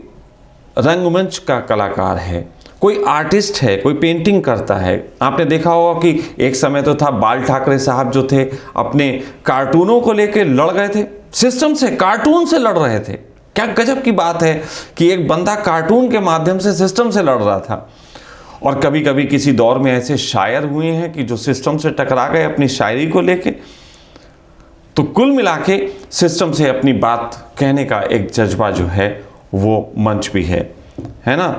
रंगमंच का कलाकार है, कोई आर्टिस्ट है, कोई पेंटिंग करता है। आपने देखा होगा कि एक समय तो था बाल ठाकरे साहब जो थे अपने कार्टूनों को लेकर लड़ गए थे, सिस्टम से, कार्टून से लड़ रहे थे। क्या गजब की बात है कि एक बंदा कार्टून के माध्यम से सिस्टम से लड़ रहा था। और कभी कभी किसी दौर में ऐसे शायर हुए हैं कि जो सिस्टम से टकरा गए अपनी शायरी को लेके। तो कुल मिला के सिस्टम से अपनी बात कहने का एक जज्बा जो है वो मंच भी है ना।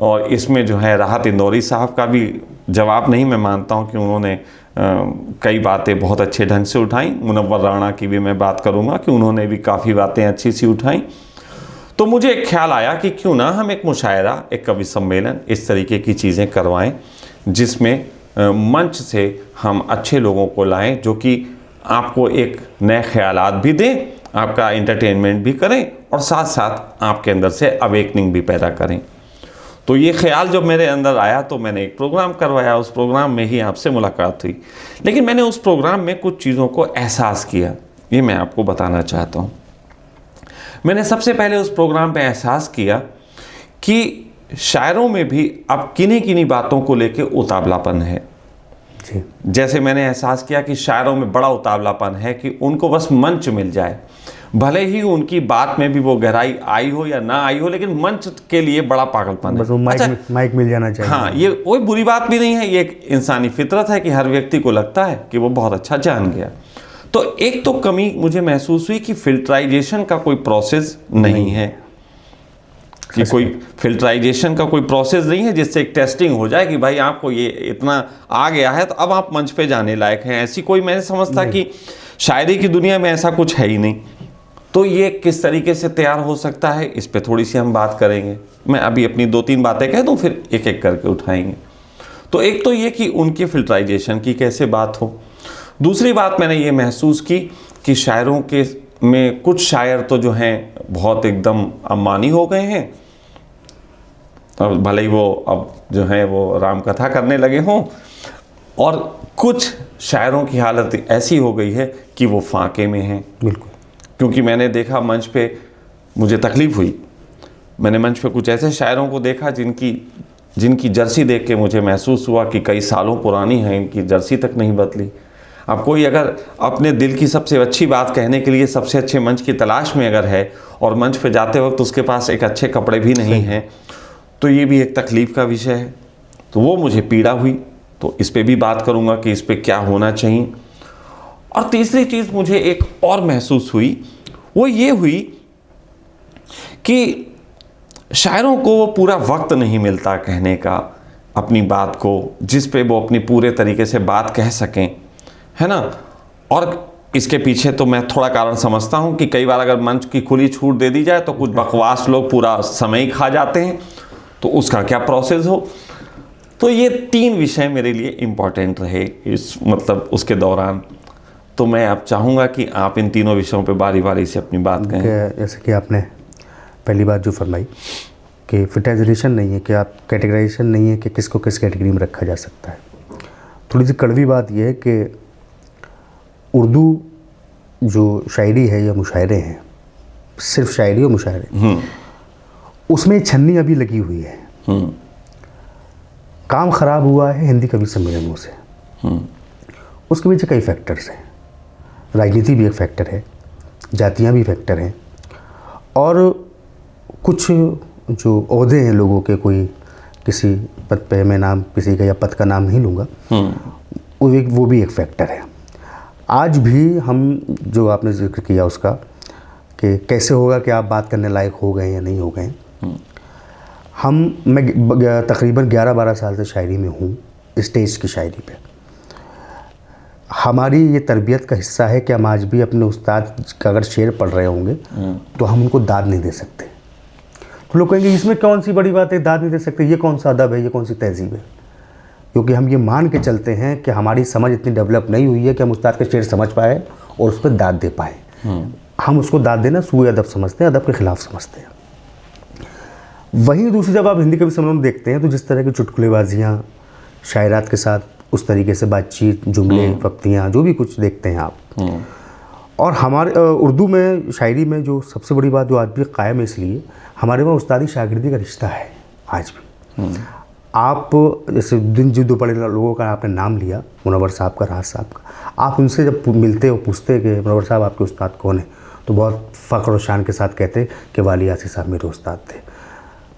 और इसमें जो है राहत इंदौरी साहब का भी जवाब नहीं मैं मानता हूं कि उन्होंने कई बातें बहुत अच्छे ढंग से उठाई। मुनव्वर राणा की भी मैं बात करूंगा कि उन्होंने भी काफ़ी बातें अच्छी सी उठाई। तो मुझे एक ख्याल आया कि क्यों ना हम एक मुशायरा, एक कवि सम्मेलन, इस तरीके की चीज़ें करवाएं जिसमें मंच से हम अच्छे लोगों को लाएं जो कि आपको एक नए ख्यालात भी दें, आपका एंटरटेनमेंट भी करें और साथ साथ आपके अंदर से अवेकनिंग भी पैदा करें। तो ये ख्याल जब मेरे अंदर आया तो मैंने एक प्रोग्राम करवाया, उस प्रोग्राम में ही आपसे मुलाकात हुई। लेकिन मैंने उस प्रोग्राम में कुछ चीज़ों को एहसास किया, ये मैं आपको बताना चाहता हूँ। मैंने सबसे पहले उस प्रोग्राम पे एहसास किया कि शायरों में भी अब किन्हीं किन्हीं बातों को लेके उतावलापन है। जैसे मैंने एहसास किया कि शायरों में बड़ा उतावलापन है कि उनको बस मंच मिल जाए, भले ही उनकी बात में भी वो गहराई आई हो या ना आई हो, लेकिन मंच के लिए बड़ा पागलपन बस है। वो माइक मिल जाना चाहिए। हाँ, ये कोई बुरी बात भी नहीं है, ये एक इंसानी फितरत है कि हर व्यक्ति को लगता है कि वो बहुत अच्छा जान गया। तो एक तो कमी मुझे महसूस हुई कि फिल्टराइजेशन का कोई प्रोसेस नहीं है, कि कोई फिल्टराइजेशन का कोई प्रोसेस नहीं है जिससे एक टेस्टिंग हो जाए कि भाई आपको ये इतना आ गया है तो अब आप मंच पे जाने लायक हैं। ऐसी कोई मैंने समझता कि शायरी की दुनिया में ऐसा कुछ है ही नहीं। तो ये किस तरीके से तैयार हो सकता है, इस पे थोड़ी सी हम बात करेंगे। मैं अभी अपनी 2-3 बातें कह दूं, फिर एक एक करके उठाएंगे। तो एक तो ये कि उनके फिल्टराइजेशन की कैसे बात हो। दूसरी बात मैंने ये महसूस की कि शायरों के में कुछ शायर तो जो हैं बहुत एकदम अम्मानी हो गए हैं, और भले ही वो अब जो है वो राम कथा करने लगे हों, और कुछ शायरों की हालत ऐसी हो गई है कि वो फाके में हैं। बिल्कुल, क्योंकि मैंने देखा मंच पे, मुझे तकलीफ़ हुई, मैंने मंच पे कुछ ऐसे शायरों को देखा जिनकी जर्सी देख के मुझे महसूस हुआ कि कई सालों पुरानी है, इनकी जर्सी तक नहीं बदली। अब कोई अगर अपने दिल की सबसे अच्छी बात कहने के लिए सबसे अच्छे मंच की तलाश में अगर है और मंच पे जाते वक्त उसके पास एक अच्छे कपड़े भी नहीं हैं, तो ये भी एक तकलीफ़ का विषय है। तो वो मुझे पीड़ा हुई, तो इस पे भी बात करूँगा कि इस पे क्या होना चाहिए। और तीसरी चीज़ मुझे एक और महसूस हुई, वो ये हुई कि शायरों को वो पूरा वक्त नहीं मिलता कहने का अपनी बात को, जिस पे वो अपनी पूरे तरीके से बात कह सकें, है ना। और इसके पीछे तो मैं थोड़ा कारण समझता हूँ कि कई बार अगर मंच की खुली छूट दे दी जाए तो कुछ बकवास लोग पूरा समय ही खा जाते हैं, तो उसका क्या प्रोसेस हो। तो ये 3 विषय मेरे लिए इम्पॉर्टेंट रहे इस मतलब उसके दौरान। तो मैं अब चाहूँगा कि आप इन तीनों विषयों पे बारी बारी से अपनी बात कहें। जैसे कि आपने पहली बात जो फरमाई कि फिटाइजेशन नहीं है, कि आप कैटेगराइजेशन नहीं है कि किसको किस कैटेगरी में रखा जा सकता है। थोड़ी सी कड़वी बात यह है कि उर्दू जो शायरी है या मुशायरे हैं, सिर्फ शायरी और मुशायरे, उसमें छन्नी अभी लगी हुई है। काम ख़राब हुआ है हिंदी कवि सम्मेलनों से। उसके पीछे कई फैक्टर्स हैं। राजनीति भी एक फैक्टर है, जातियाँ भी फैक्टर हैं, और कुछ जो ओहदे हैं लोगों के, कोई किसी पद पे, मैं नाम किसी का या पद का नाम नहीं लूँगा, वो भी एक फैक्टर है। आज भी हम जो आपने जिक्र किया उसका कि कैसे होगा कि आप बात करने लायक हो गए या नहीं हो गए। मैं तकरीबन 11-12 साल से शायरी में हूँ, स्टेज की शायरी पे। हमारी ये तरबियत का हिस्सा है कि हम आज भी अपने उस्ताद का अगर शेर पढ़ रहे होंगे तो हम उनको दाद नहीं दे सकते। तो लोग कहेंगे इसमें कौन सी बड़ी बात है, दाद नहीं दे सकते, ये कौन सा अदब है, ये कौन सी तहजीब है। क्योंकि हम ये मान के चलते हैं कि हमारी समझ इतनी डेवलप नहीं हुई है कि हम उस्ताद के शेर समझ पाए और उस पर दाद दे पाए। हम उसको दाद देना सूए अदब समझते हैं, अदब के ख़िलाफ़ समझते हैं। वहीं दूसरी जब आप हिंदी कवि सम्मेलन देखते हैं तो जिस तरह की चुटकुलेबाजियाँ, शायरात के साथ उस तरीके से बातचीत, जुमले, फप्तियाँ, जो भी कुछ देखते हैं आप, और हमारे उर्दू में शायरी में जो सबसे बड़ी बात जो आज भी कायम है, इसलिए हमारे वहाँ उस्तादी शागिर्दी का रिश्ता है आज भी। आप जैसे जो बड़े लोगों का आपने नाम लिया, मुनव्वर साहब का, राहत साहब का, आप उनसे जब मिलते हो, पूछते कि मुनव्वर साहब आपके उस्ताद कौन है, तो बहुत फ़ख्र और शान के साथ कहते कि वाली यासी साहब मेरे उस्ताद थे।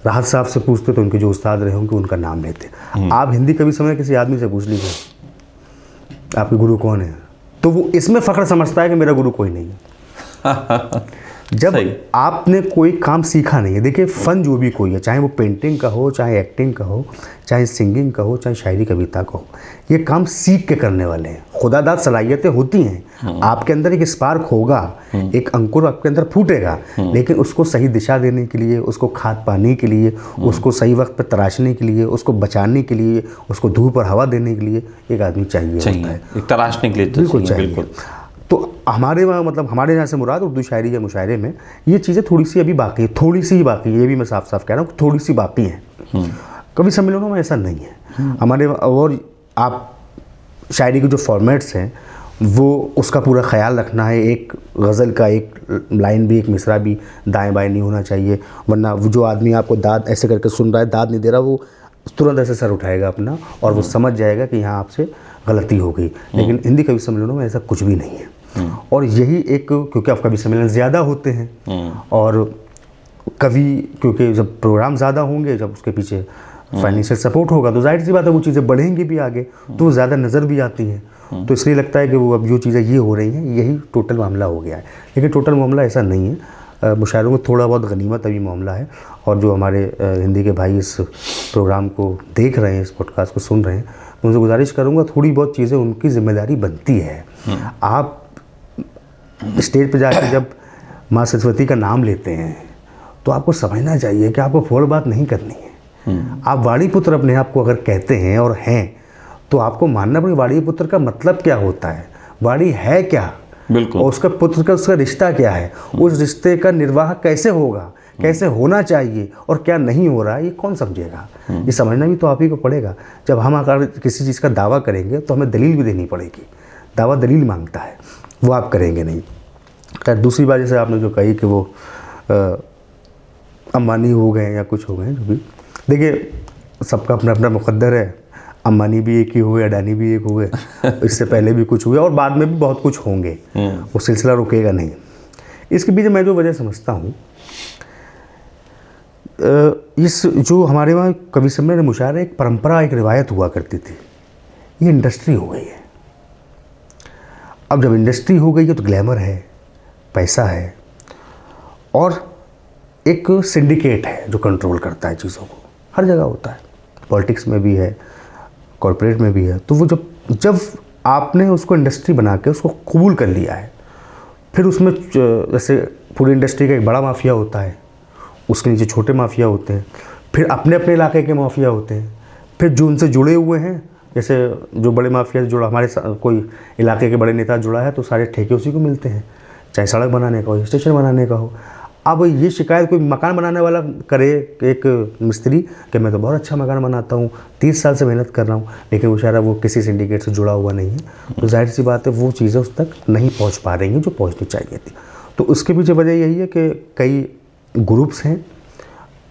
राहत साहब से पूछते तो उनके जो उस्ताद रहे होंगे उनका नाम लेते। आप हिंदी कवि समय किसी आदमी से पूछ लीजिए आपके गुरु कौन है, तो वो इसमें फ़ख्र समझता है कि मेरा गुरु कोई नहीं है। जब आपने कोई काम सीखा नहीं है, देखिए फ़न जो भी कोई है, चाहे वो पेंटिंग का हो, चाहे एक्टिंग का हो, चाहे सिंगिंग का हो, चाहे शायरी कविता का हो, ये काम सीख के करने वाले हैं। खुदादाद सलाहियतें होती हैं, आपके अंदर एक स्पार्क होगा, एक अंकुर आपके अंदर फूटेगा, लेकिन उसको सही दिशा देने के लिए, उसको खाद पाने के लिए, उसको सही वक्त पर तराशने के लिए, उसको बचाने के लिए, उसको धूप और हवा देने के लिए एक आदमी चाहिए होता है, तराशने के लिए बिल्कुल चाहिए। तो हमारे वहाँ मतलब हमारे यहाँ से मुराद उर्दू शायरी या मुशायरे में ये चीज़ें थोड़ी सी अभी बाकी है, थोड़ी सी ही बाकी है, ये भी मैं साफ साफ कह रहा हूँ, थोड़ी सी बाकी हैं। कवि सम्मेलनों में ऐसा नहीं है हमारे। और आप शायरी के जो फॉर्मेट्स हैं वो उसका पूरा ख्याल रखना है। एक गज़ल का एक लाइन भी, एक मिसरा भी दाएँ बाएँ नहीं होना चाहिए, वरना वो जो आदमी आपको दाद ऐसे करके सुन रहा है, दाद नहीं दे रहा, वो तुरंत ऐसे सर उठाएगा अपना और वो समझ जाएगा कि यहाँ आपसे गलती हो गई। लेकिन हिंदी कवि सम्मेलनों में ऐसा कुछ भी नहीं है। और यही एक, क्योंकि अब कवि सम्मेलन ज़्यादा होते हैं और कवि, क्योंकि जब प्रोग्राम ज़्यादा होंगे, जब उसके पीछे फाइनेंशियल सपोर्ट होगा तो जाहिर सी बात है वो चीज़ें बढ़ेंगी भी आगे, तो वो ज़्यादा नज़र भी आती हैं। तो इसलिए लगता है कि वो अब जो चीज़ें ये हो रही हैं यही टोटल मामला हो गया है, लेकिन टोटल मामला ऐसा नहीं है। मुशायरों में थोड़ा बहुत गनीमत अभी मामला है। और जो हमारे हिंदी के भाई इस प्रोग्राम को देख रहे हैं, इस पॉडकास्ट को सुन रहे हैं, मैं उनसे गुजारिश करूँगा थोड़ी बहुत चीज़ें उनकी जिम्मेदारी बनती है। आप स्टेज पे जाकर जब माँ सरस्वती का नाम लेते हैं तो आपको समझना चाहिए कि आपको फोड़ बात नहीं करनी है। आप वाणी पुत्र अपने आप को अगर कहते हैं और हैं तो आपको मानना पड़ेगा वाणी पुत्र का मतलब क्या होता है, वाणी है क्या, बिल्कुल, और उसका पुत्र का उसका रिश्ता क्या है, उस रिश्ते का निर्वाह कैसे होगा, कैसे होना चाहिए और क्या नहीं हो रहा है, ये कौन समझेगा। ये समझना भी तो आप ही को पड़ेगा। जब हम अगर किसी चीज़ का दावा करेंगे तो हमें दलील भी देनी पड़ेगी। दावा दलील मांगता है, वो आप करेंगे नहीं। खैर दूसरी बात जैसे आपने जो कही कि वो अंबानी हो गए या कुछ हो गए, जो भी, देखिए सबका अपना अपना मुकद्दर है। अंबानी भी एक ही हुए, अडानी भी एक हुए, इससे पहले भी कुछ हुए और बाद में भी बहुत कुछ होंगे, वो सिलसिला रुकेगा नहीं। इसके पीछे मैं जो वजह समझता हूँ, इस जो हमारे वहाँ कवि सम्मेलन मुशायरे एक परंपरा, एक रिवायत हुआ करती थी, ये इंडस्ट्री हो गई है। अब जब इंडस्ट्री हो गई है तो ग्लैमर है, पैसा है और एक सिंडिकेट है जो कंट्रोल करता है चीज़ों को। हर जगह होता है, पॉलिटिक्स में भी है, कॉर्पोरेट में भी है। तो वो जब आपने उसको इंडस्ट्री बना के उसको कबूल कर लिया है, फिर उसमें जैसे पूरी इंडस्ट्री का एक बड़ा माफिया होता है, उसके नीचे छोटे माफिया होते हैं, फिर अपने अपने इलाके के माफिया होते हैं, फिर जो उनसे जुड़े हुए हैं, जैसे जो बड़े माफिया से जुड़ा, हमारे कोई इलाके के बड़े नेता जुड़ा है तो सारे ठेके उसी को मिलते हैं, चाहे सड़क बनाने का हो, स्टेशन बनाने का हो। अब ये शिकायत कोई मकान बनाने वाला करे, एक मिस्त्री, कि मैं तो बहुत अच्छा मकान बनाता हूँ, 30 साल से मेहनत कर रहा हूँ, लेकिन बेचारा वो किसी सिंडिकेट से जुड़ा हुआ नहीं है, तो जाहिर सी बात है वो चीज़ें उस तक नहीं पहुँच पा रही हैं जो पहुँचनी चाहिए थी। तो उसके पीछे वजह यही है कि कई ग्रुप्स हैं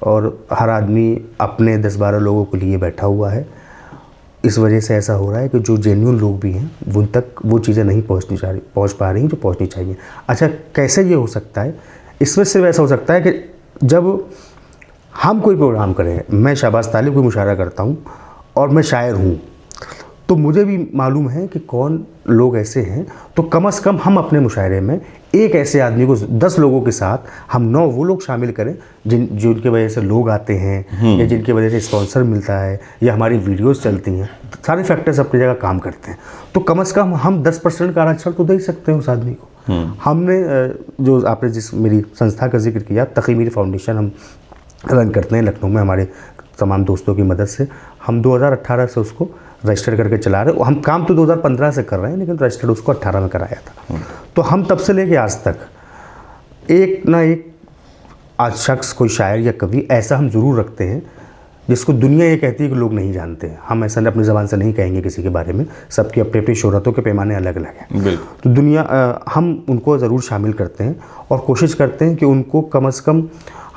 और हर आदमी अपने 10-12 लोगों के लिए बैठा हुआ है। इस वजह से ऐसा हो रहा है कि जो जेन्युइन लोग भी हैं उन तक वो चीज़ें नहीं पहुँच पा रही हैं जो पहुँचनी चाहिए। अच्छा, कैसे ये हो सकता है? इसमें सिर्फ ऐसा हो सकता है कि जब हम कोई प्रोग्राम करें, मैं शहबाज तालिब को मुशायरा करता हूँ और मैं शायर हूँ, तो मुझे भी मालूम है कि कौन लोग ऐसे हैं, तो कम से कम हम अपने मुशायरे में एक ऐसे आदमी को 10 लोगों के साथ हम 9 वो लोग शामिल करें जिनकी वजह से लोग आते हैं या जिनकी वजह से स्पॉन्सर मिलता है या हमारी वीडियोस चलती हैं, सारे फैक्टर्स अपनी जगह काम करते हैं। तो कम से कम हम 10% का आरक्षण तो दे ही सकते हैं उस आदमी को। हमने जो आपने जिस मेरी संस्था का जिक्र किया, तकी मीर फाउंडेशन हम रन करते हैं लखनऊ में, हमारे तमाम दोस्तों की मदद से हम 2018 से उसको रजिस्टर करके चला रहे। हम काम तो 2015 से कर रहे हैं, लेकिन रजिस्टर्ड उसको 18 में कराया था। तो हम तब से लेके आज तक एक ना एक आज शख्स, कोई शायर या कवि ऐसा हम ज़रूर रखते हैं जिसको दुनिया ये कहती है कि लोग नहीं जानते। हम ऐसा अपनी ज़बान से नहीं कहेंगे किसी के बारे में, सबकी अपनी अपनी शोहरतों के पैमाने अलग अलग हैं। तो दुनिया हम उनको ज़रूर शामिल करते हैं और कोशिश करते हैं कि उनको कम से कम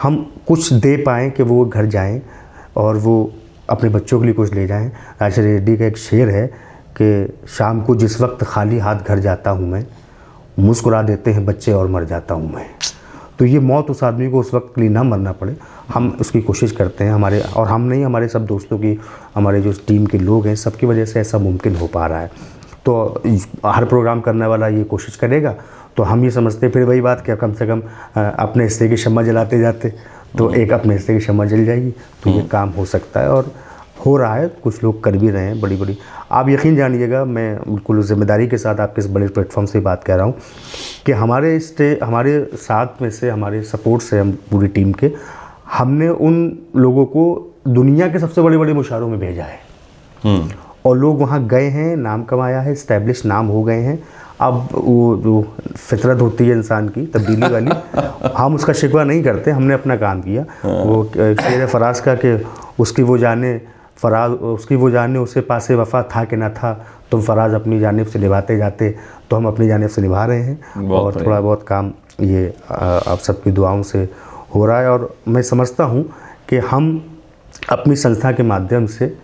हम कुछ दे पाएँ कि वो घर जाएँ और वो अपने बच्चों के लिए कुछ ले जाएं। राशिद रेड्डी का एक शेर है कि शाम को जिस वक्त खाली हाथ घर जाता हूँ मैं, मुस्कुरा देते हैं बच्चे और मर जाता हूँ मैं। तो ये मौत उस आदमी को उस वक्त के लिए ना मरना पड़े, हम उसकी कोशिश करते हैं। हमारे और हम नहीं, हमारे सब दोस्तों की, हमारे जो टीम के लोग हैं, सबकी वजह से ऐसा मुमकिन हो पा रहा है। तो हर प्रोग्राम करने वाला ये कोशिश करेगा, तो हम ये समझते फिर वही बात कि कम से कम अपने हिस्से की शम्मा जलाते जाते तो एक अपने हिस्से की शम्मा जल जाएगी, तो ये काम हो सकता है और हो रहा है। कुछ लोग कर भी रहे हैं बड़ी बड़ी। आप यकीन जानिएगा, मैं बिल्कुल जिम्मेदारी के साथ आपके इस बड़े प्लेटफॉर्म से बात कह रहा हूँ कि हमारे साथ में से, हमारे सपोर्ट से, हम पूरी टीम के, हमने उन लोगों को दुनिया के सबसे बड़े बड़े मुशायरों में भेजा है और लोग वहाँ गए हैं, नाम कमाया है, इस्टेब्लिश नाम हो गए हैं। अब वो जो फितरत होती है इंसान की तब्दीली वाली, हम उसका शिकवा नहीं करते, हमने अपना काम किया। वो शेर फराज का कि उसकी वो जाने उसे पासे वफा था कि ना था, तुम फराज अपनी जानिब से निभाते जाते, तो हम अपनी जानिब से निभा रहे हैं और थोड़ा बहुत काम ये आप सबकी दुआओं से हो रहा है। और मैं समझता हूँ कि हम अपनी संस्था के माध्यम से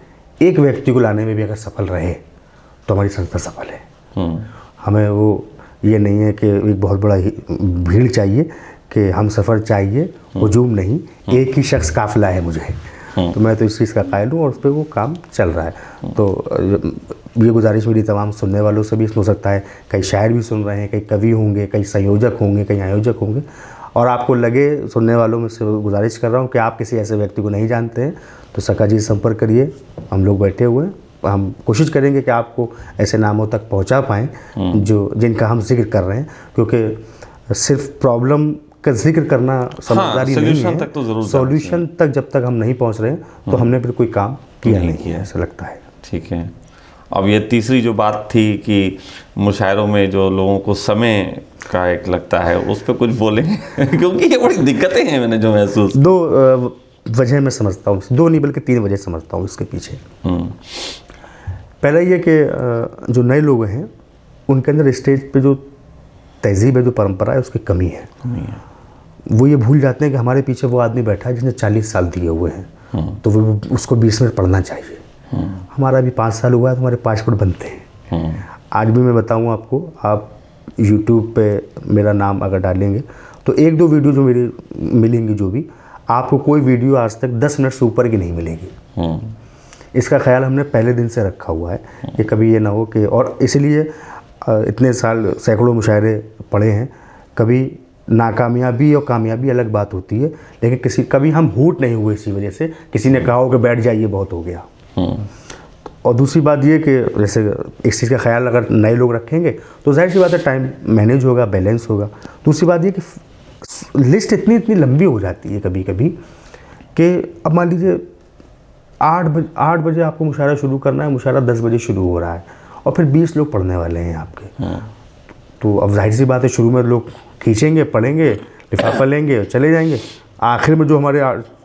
एक व्यक्ति को लाने में भी अगर सफल रहे तो हमारी संस्था सफल है। हमें वो ये नहीं है कि एक बहुत बड़ा भीड़ चाहिए, कि हम सफ़र चाहिए, हुजूम नहीं, एक ही शख्स काफ़िला है मुझे। तो मैं तो इस चीज़ का कायल हूँ और उस पर वो काम चल रहा है। तो ये गुजारिश मेरी तमाम सुनने वालों से भी हो सकता है, कई शायर भी सुन रहे हैं, कई कवि होंगे, कई संयोजक होंगे, कई आयोजक होंगे, और आपको लगे, सुनने वालों में से गुजारिश कर रहा हूँ कि आप किसी ऐसे व्यक्ति को नहीं जानते हैं तो सका जी संपर्क करिए। हम लोग बैठे हुए हैं, हम कोशिश करेंगे कि आपको ऐसे नामों तक पहुंचा पाएँ जिनका हम जिक्र कर रहे हैं, क्योंकि सिर्फ प्रॉब्लम का जिक्र करना समझदारी नहीं है, तक तो ज़रूर सॉल्यूशन तक जब तक हम नहीं पहुंच रहे तो हमने फिर कोई काम किया नहीं है, ऐसा लगता है। ठीक है। अब ये तीसरी जो बात थी कि मुशायरों में जो लोगों को समय का एक लगता है, उस पर कुछ बोलें क्योंकि ये बड़ी दिक्कतें हैं मैंने जो महसूस। 2 वजह मैं समझता हूँ, 2 नहीं बल्कि 3 वजह समझता हूँ इसके पीछे। पहला ये कि जो नए लोग हैं उनके अंदर स्टेज पे जो तहजीब है, जो परंपरा है, उसकी कमी है। वो ये भूल जाते हैं कि हमारे पीछे वो आदमी बैठा है जिसने 40 साल दिए हुए हैं, तो वो उसको 20 मिनट पढ़ना चाहिए। हमारा भी 5 साल हुआ है तो हमारे 5 फुट बनते हैं। आज भी मैं बताऊँ आपको, आप YouTube पे मेरा नाम अगर डालेंगे तो 1-2 वीडियो जो मेरी मिलेंगी, जो भी आपको कोई वीडियो आज तक 10 मिनट से ऊपर की नहीं मिलेगी। इसका ख्याल हमने पहले दिन से रखा हुआ है कि कभी ये ना हो कि, और इसलिए इतने साल सैकड़ों मुशायरे पढ़े हैं, कभी नाकामयाबी और कामयाबी अलग बात होती है, लेकिन कभी हम हूट नहीं हुए इसी वजह से किसी ने कहा हो कि बैठ जाइए बहुत हो गया। और दूसरी बात ये कि जैसे इस चीज़ का ख्याल अगर नए लोग रखेंगे तो जाहिर सी बात है टाइम मैनेज होगा, बैलेंस होगा। दूसरी बात ये कि लिस्ट इतनी लंबी हो जाती है कभी कभी कि अब मान लीजिए 8 बजे आपको मुशायरा शुरू करना है, मुशायरा 10 बजे शुरू हो रहा है और फिर 20 लोग पढ़ने वाले हैं आपके। तो अब जाहिर सी बात है शुरू में लोग खींचेंगे, पढ़ेंगे, लिफाफा लेंगे, चले जाएंगे। आखिर में जो हमारे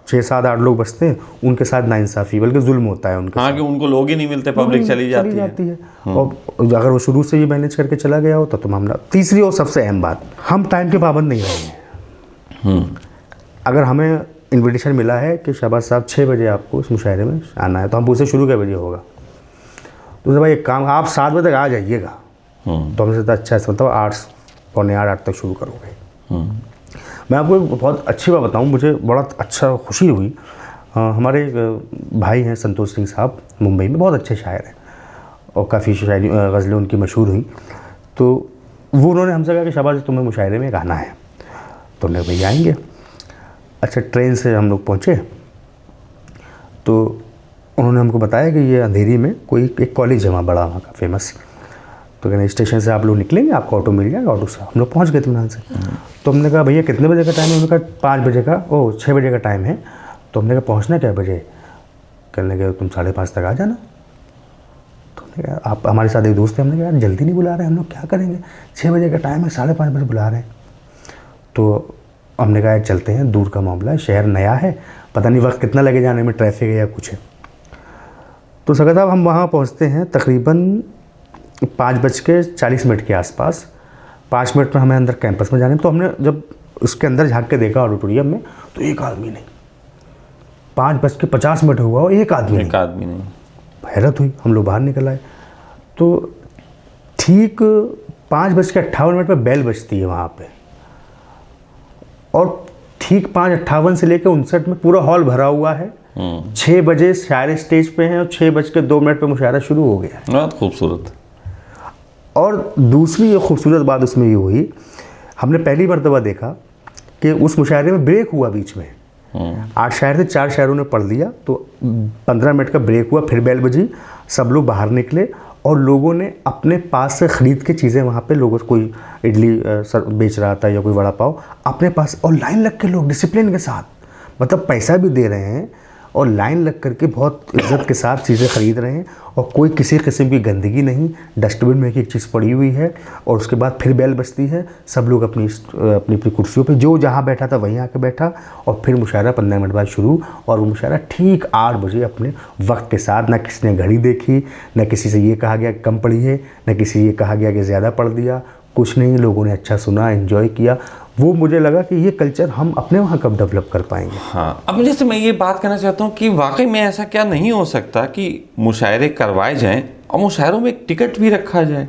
6, 7, 8 लोग बचते हैं उनके साथ नाइंसाफ़ी बल्कि जुल्म होता है उनके हाँ, कि उनको लोग ही नहीं मिलते, पब्लिक चली जाती है। और अगर वो शुरू से ये मैनेज करके चला गया होता तो मामला। तीसरी और सबसे अहम बात, हम टाइम के पाबंद नहीं रहे हैं। अगर हमें इन्विटेशन मिला है कि शहबाज साहब 6 बजे आपको इस मुशायरे में आना है, तो हम पूछे शुरू कै बजे होगा, तो भाई एक काम, आप 7 बजे तक आ जाइएगा। तो हमसे तो अच्छा है, मतलब 8, पौने 8 तक शुरू करोगे। मैं आपको एक बहुत अच्छी बात बताऊं, मुझे बड़ा अच्छा खुशी हुई। हमारे एक भाई हैं संतोष सिंह साहब, मुंबई में बहुत अच्छे शायर हैं और काफ़ी शायरी गज़लें उनकी मशहूर हुई। तो वो उन्होंने हमसे कहा कि शहबाज तुम्हें मुशायरे में गाना है। तो हमने भाई आएंगे। अच्छा, ट्रेन से हम लोग पहुँचे तो उन्होंने हमको बताया कि ये अंधेरी में कोई एक कॉलेज है वहाँ बड़ा, वहाँ का फेमस। तो कहने स्टेशन से आप लोग निकलेंगे, आपको ऑटो मिल जाएगा। ऑटो से हम लोग पहुँच गए इत्मीनान से। तो हमने कहा भैया कितने बजे का टाइम है? उन्होंने कहा 5 बजे का, 6 बजे का टाइम है। तो हमने कहा पहुँचना क्या बजे? कहने लगे तुम 5:30 तक आ जाना। तो हमने कहा आप हमारे साथ एक दोस्त है, हमने कहा यार जल्दी नहीं बुला रहे हम लोग, क्या करेंगे, 6 बजे का टाइम है, 5:30 बजे बुला रहे हैं। तो हमने कहा चलते हैं, दूर का मामला है, शहर नया है, पता नहीं वक्त कितना लगे जाने में, ट्रैफिक है या कुछ है। तो सगा साहब हम वहाँ पहुँचते हैं तकरीबन 5:40 के आसपास। 5 मिनट में हमें अंदर कैंपस में जाने। तो हमने जब उसके अंदर झांक के देखा ऑडिटोरियम में तो एक आदमी नहीं। 5:50 हुआ और एक आदमी नहीं। हैरत हुई, हम लोग बाहर निकल आए। तो ठीक 5:58 पे बेल बजती है वहाँ पे और ठीक 5:58 से लेकर 59 में पूरा हॉल भरा हुआ है। 6 बजे शायर स्टेज पे हैं और 6:02 पे मुशायरा शुरू हो गया। बहुत खूबसूरत। और दूसरी ये खूबसूरत बात उसमें ये हुई, हमने पहली मरतबा देखा कि उस मुशायरे में ब्रेक हुआ बीच में। 8 शायर थे, 4 शायरों ने पढ़ लिया, तो 15 मिनट का ब्रेक हुआ, फिर बेल बजी, सब लोग बाहर निकले और लोगों ने अपने पास से ख़रीद के चीज़ें, वहाँ पे लोगों कोई इडली बेच रहा था या कोई वड़ा पाव अपने पास, और लाइन लग के लोग डिसिप्लिन के साथ, मतलब पैसा भी दे रहे हैं और लाइन लग करके बहुत इज्जत के साथ चीज़ें ख़रीद रहे हैं और कोई किसी किस्म की गंदगी नहीं। डस्टबिन में एक चीज़ पड़ी हुई है और उसके बाद फिर बेल बजती है, सब लोग अपनी अपनी कुर्सियों पे, जो जहाँ बैठा था वहीं आके बैठा और फिर मुशायरा 15 मिनट बाद शुरू। और वो मुशायरा ठीक 8 बजे अपने वक्त के साथ, ना किसी ने घड़ी देखी, ना किसी से ये कहा गया कम पढ़ी है, ना किसी से ये कहा गया कि ज़्यादा पढ़ दिया, कुछ नहीं। लोगों ने अच्छा सुना, एंजॉय किया। वो मुझे लगा कि ये कल्चर हम अपने वहाँ कब डेवलप कर पाएंगे। हाँ, अब जैसे मैं ये बात करना चाहता हूँ कि वाकई में ऐसा क्या नहीं हो सकता कि मुशायरे करवाए जाएं और मुशायरों में एक टिकट भी रखा जाए?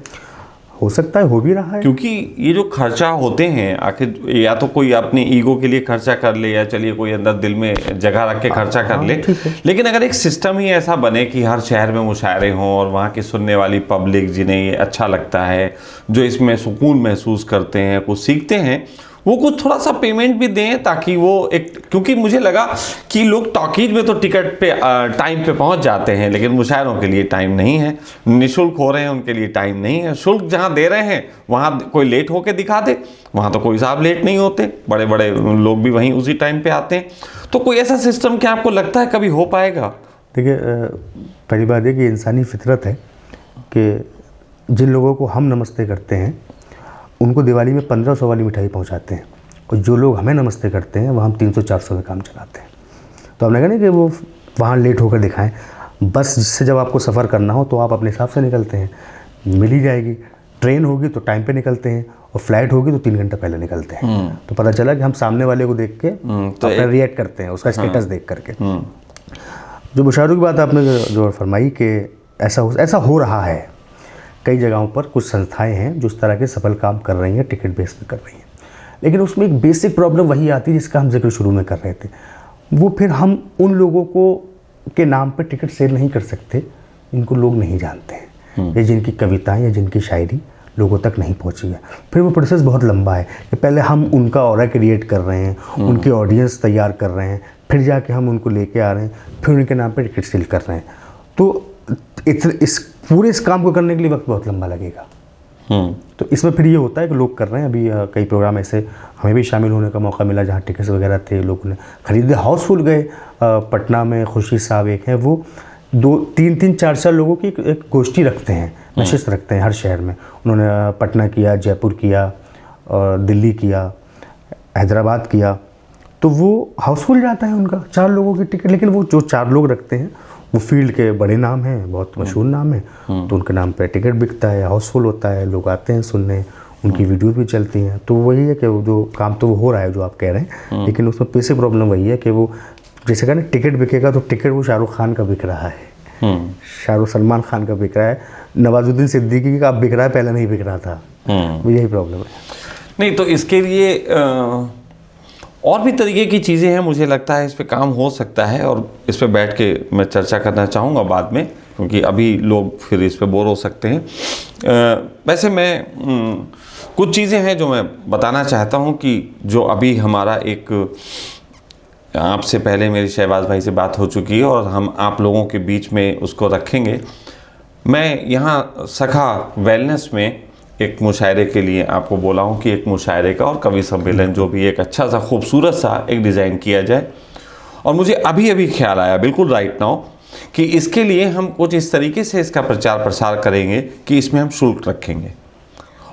हो सकता है, हो भी रहा है। क्योंकि ये जो खर्चा होते हैं, आखिर या तो कोई अपने ईगो के लिए खर्चा कर ले या चलिए कोई अंदर दिल में जगह रख के खर्चा कर ले, लेकिन अगर एक सिस्टम ही ऐसा बने कि हर शहर में मुशायरे हों और वहाँ की सुनने वाली पब्लिक जिन्हें ये अच्छा लगता है, जो इसमें सुकून महसूस करते हैं, कुछ सीखते हैं, वो कुछ थोड़ा सा पेमेंट भी दें ताकि वो एक, क्योंकि मुझे लगा कि लोग टॉकीज में तो टिकट पे टाइम पे पहुंच जाते हैं, लेकिन मुशायरों के लिए टाइम नहीं है, निःशुल्क हो रहे हैं उनके लिए टाइम नहीं है। शुल्क जहां दे रहे हैं वहां कोई लेट होके दिखा दे, वहां तो कोई साहब लेट नहीं होते, बड़े बड़े लोग भी वहीं उसी टाइम पे आते हैं। तो कोई ऐसा सिस्टम क्या आपको लगता है कभी हो पाएगा? देखिए, पहली बात है कि इंसानी फितरत है कि जिन लोगों को हम नमस्ते करते हैं उनको दिवाली में 1500 वाली मिठाई पहुंचाते हैं और जो लोग हमें नमस्ते करते हैं वहाँ हम 300-400 में काम चलाते हैं। तो हमने कहा ना कि वो वहाँ लेट होकर दिखाएं। बस जिससे जब आपको सफ़र करना हो तो आप अपने हिसाब से निकलते हैं, मिल ही जाएगी। ट्रेन होगी तो टाइम पे निकलते हैं और फ्लाइट होगी तो 3 घंटा पहले निकलते हैं। तो पता चला कि हम सामने वाले को देख के तो रिएक्ट करते हैं, उसका स्टेटस देख करके। जो मुशायरों की बात आपने जो फरमाई कि ऐसा हो रहा है, कई जगहों पर कुछ संस्थाएं हैं जो इस तरह के सफल काम कर रही हैं, टिकट बेस पे कर रही हैं। लेकिन उसमें एक बेसिक प्रॉब्लम वही आती है जिसका हम जिक्र शुरू में कर रहे थे। वो फिर हम उन लोगों को के नाम पे टिकट सेल नहीं कर सकते, इनको लोग नहीं जानते हैं, या जिनकी कविताएं या जिनकी शायरी लोगों तक नहीं पहुंची है। फिर वो प्रोसेस बहुत लंबा है कि पहले हम उनका ऑरा क्रिएट कर रहे हैं, उनकी ऑडियंस तैयार कर रहे हैं, फिर जाके हम उनको लेके आ रहे हैं, फिर उनके नाम पे टिकट सेल कर रहे हैं। तो इस पूरे इस काम को करने के लिए वक्त बहुत लंबा लगेगा। तो इसमें फिर ये होता है कि लोग कर रहे हैं। अभी कई प्रोग्राम ऐसे हमें भी शामिल होने का मौका मिला जहाँ टिकट्स वगैरह थे, लोगों ने खरीदे, हाउसफुल गए। पटना में खुर्शीद साहब एक हैं, वो 2-3 4 लोगों की एक गोष्ठी रखते हैं, नशिस्त रखते हैं हर शहर में। उन्होंने पटना किया, जयपुर किया, दिल्ली किया, हैदराबाद किया। तो वो हाउसफुल जाता है उनका 4 लोगों की टिकट। लेकिन वो जो 4 लोग रखते हैं वो फील्ड के बड़े नाम हैं, बहुत मशहूर नाम है, तो उनके नाम पे टिकट बिकता है, हाउसफुल होता है, लोग आते हैं सुनने, उनकी वीडियो भी चलती हैं। तो वही है कि वो जो काम तो वो हो रहा है जो आप कह रहे हैं, लेकिन उसमें बेसिक प्रॉब्लम वही है कि वो जैसे कहा ना टिकट बिकेगा, तो टिकट वो शाहरुख खान का बिक रहा है, सलमान खान का बिक रहा है, नवाजुद्दीन सिद्दीकी का अब बिक रहा है, पहले नहीं बिक रहा था। वो यही प्रॉब्लम है। नहीं तो इसके लिए और भी तरीके की चीज़ें हैं, मुझे लगता है इस पे काम हो सकता है, और इस पे बैठ के मैं चर्चा करना चाहूँगा बाद में, क्योंकि अभी लोग फिर इस पे बोर हो सकते हैं। वैसे मैं कुछ चीज़ें हैं जो मैं बताना चाहता हूँ कि जो अभी हमारा एक, आपसे पहले मेरी शहबाज भाई से बात हो चुकी है और हम आप लोगों के बीच में उसको रखेंगे। मैं यहाँ सखा वेलनेस में एक मुशायरे के लिए आपको बोला हूँ कि एक मुशायरे का और कवि सम्मेलन जो भी एक अच्छा सा खूबसूरत सा एक डिज़ाइन किया जाए। और मुझे अभी अभी ख्याल आया बिल्कुल राइट नाउ कि इसके लिए हम कुछ इस तरीके से इसका प्रचार प्रसार करेंगे कि इसमें हम शुल्क रखेंगे,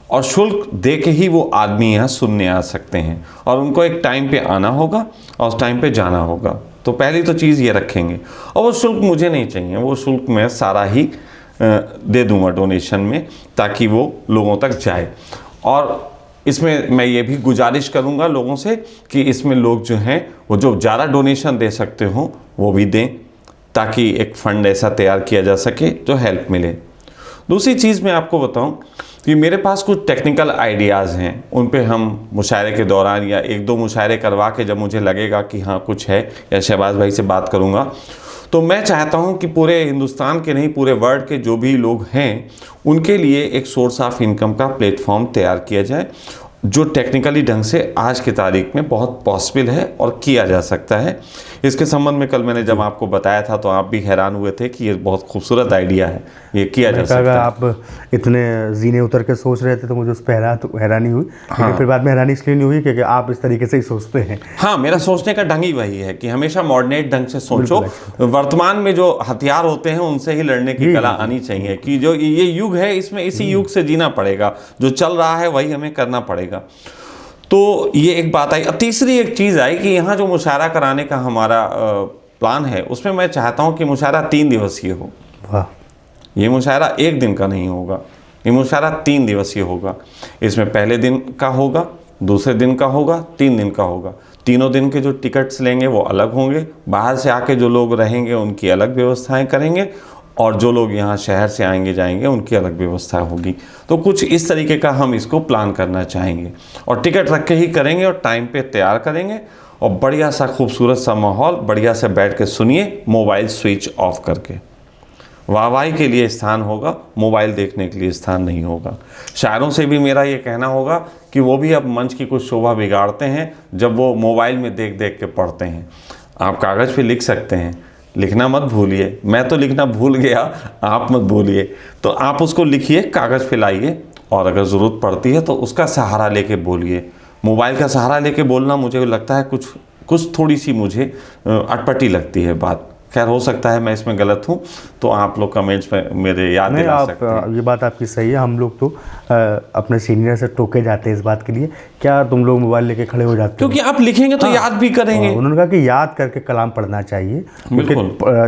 और शुल्क दे के ही वो आदमी यहाँ सुनने आ सकते हैं, और उनको एक टाइम पे आना होगा और उस टाइम पे जाना होगा। तो पहली तो चीज़ ये रखेंगे। और वो शुल्क मुझे नहीं चाहिए, वो शुल्क मैं सारा ही दे दूंगा डोनेशन में, ताकि वो लोगों तक जाए। और इसमें मैं ये भी गुजारिश करूंगा लोगों से कि इसमें लोग जो हैं वो जो ज़्यादा डोनेशन दे सकते हों वो भी दें, ताकि एक फ़ंड ऐसा तैयार किया जा सके जो हेल्प मिले। दूसरी चीज़ मैं आपको बताऊं कि मेरे पास कुछ टेक्निकल आइडियाज़ हैं, उन पे हम मुशायरे के दौरान या 1-2 मुशायरे करवा के जब मुझे लगेगा कि हाँ कुछ है, या शहबाज भाई से बात करूँगा, तो मैं चाहता हूं कि पूरे हिंदुस्तान के नहीं पूरे वर्ल्ड के जो भी लोग हैं उनके लिए एक सोर्स ऑफ इनकम का प्लेटफॉर्म तैयार किया जाए, जो टेक्निकली ढंग से आज की तारीख में बहुत पॉसिबल है और किया जा सकता है। इसके संबंध में कल मैंने जब आपको बताया था तो आप भी हैरान हुए थे कि ये बहुत खूबसूरत आइडिया है, ये किया जा सकता है। आप इतने जीने उतर के सोच रहे थे तो मुझे उस पर हैरानी हुई। हाँ। फिर बाद में हैरानी इसलिए नहीं हुई क्योंकि आप इस तरीके से ही सोचते हैं। हाँ, मेरा सोचने का ढंग ही वही है कि हमेशा मॉडर्नेट ढंग से सोचो। वर्तमान में जो हथियार होते हैं उनसे ही लड़ने की कला आनी चाहिए, कि जो ये युग है इसमें इसी युग से जीना पड़ेगा, जो चल रहा है वही हमें करना पड़ेगा। तो ये एक बात आई। अब तीसरी एक चीज़ आई कि यहाँ जो मुशायरा कराने का हमारा प्लान है उसमें मैं चाहता हूँ कि मुशायरा 3 दिवसीय हो। वाह। ये मुशायरा 1 दिन का नहीं होगा, ये मुशायरा 3 दिवसीय होगा। इसमें पहले दिन का होगा, दूसरे दिन का होगा, 3 दिन का होगा। तीनों दिन के जो टिकट्स लेंगे वो अलग होंगे, बाहर से आके जो लोग रहेंगे उनकी अलग व्यवस्थाएं करेंगे, और जो लोग यहाँ शहर से आएंगे जाएंगे उनकी अलग व्यवस्था होगी। तो कुछ इस तरीके का हम इसको प्लान करना चाहेंगे, और टिकट रख के ही करेंगे और टाइम पे तैयार करेंगे, और बढ़िया सा खूबसूरत सा माहौल, बढ़िया से बैठ के सुनिए, मोबाइल स्विच ऑफ करके। वाहवाही के लिए स्थान होगा, मोबाइल देखने के लिए स्थान नहीं होगा। शायरों से भी मेरा ये कहना होगा कि वो भी अब मंच की कुछ शोभा बिगाड़ते हैं जब वो मोबाइल में देख देख के पढ़ते हैं। आप कागज़ पे लिख सकते हैं, लिखना मत भूलिए। मैं तो लिखना भूल गया, आप मत भूलिए। तो आप उसको लिखिए, कागज़ पे लाइए, और अगर ज़रूरत पड़ती है तो उसका सहारा लेके बोलिए। मोबाइल का सहारा लेके बोलना मुझे लगता है कुछ थोड़ी सी मुझे अटपटी लगती है बात। खैर हो सकता है मैं इसमें गलत हूँ, तो आप लोग कमेंट्स में मेरे याद दिला सकते हैं। ये बात आपकी सही है। हम लोग तो अपने सीनियर से टोके जाते हैं इस बात के लिए, क्या तुम लोग मोबाइल लेके खड़े हो जाते हो, क्योंकि आप लिखेंगे तो याद भी करेंगे। उन्होंने कहा कि याद करके कलाम पढ़ना चाहिए, क्योंकि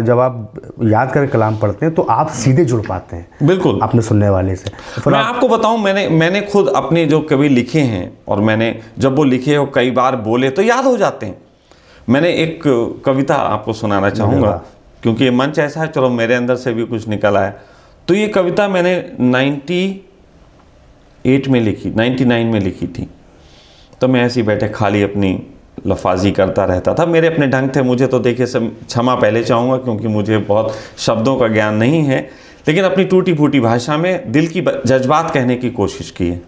जब आप याद करके कलाम पढ़ते हैं तो आप सीधे जुड़ पाते हैं बिल्कुल अपने सुनने वाले से। मैं आपको बताऊं, मैंने खुद अपने जो कवि लिखे हैं, और मैंने जब वो लिखे और कई बार बोले तो याद हो जाते हैं। मैंने एक कविता आपको सुनाना चाहूँगा, क्योंकि ये मंच ऐसा है, चलो मेरे अंदर से भी कुछ निकल आया। तो ये कविता मैंने 99 में लिखी थी। तो मैं ऐसे ही बैठे खाली अपनी लफाजी करता रहता था, मेरे अपने ढंग थे। मुझे तो देखिए सब क्षमा पहले चाहूँगा, क्योंकि मुझे बहुत शब्दों का ज्ञान नहीं है, लेकिन अपनी टूटी फूटी भाषा में दिल की जज्बात कहने की कोशिश की है।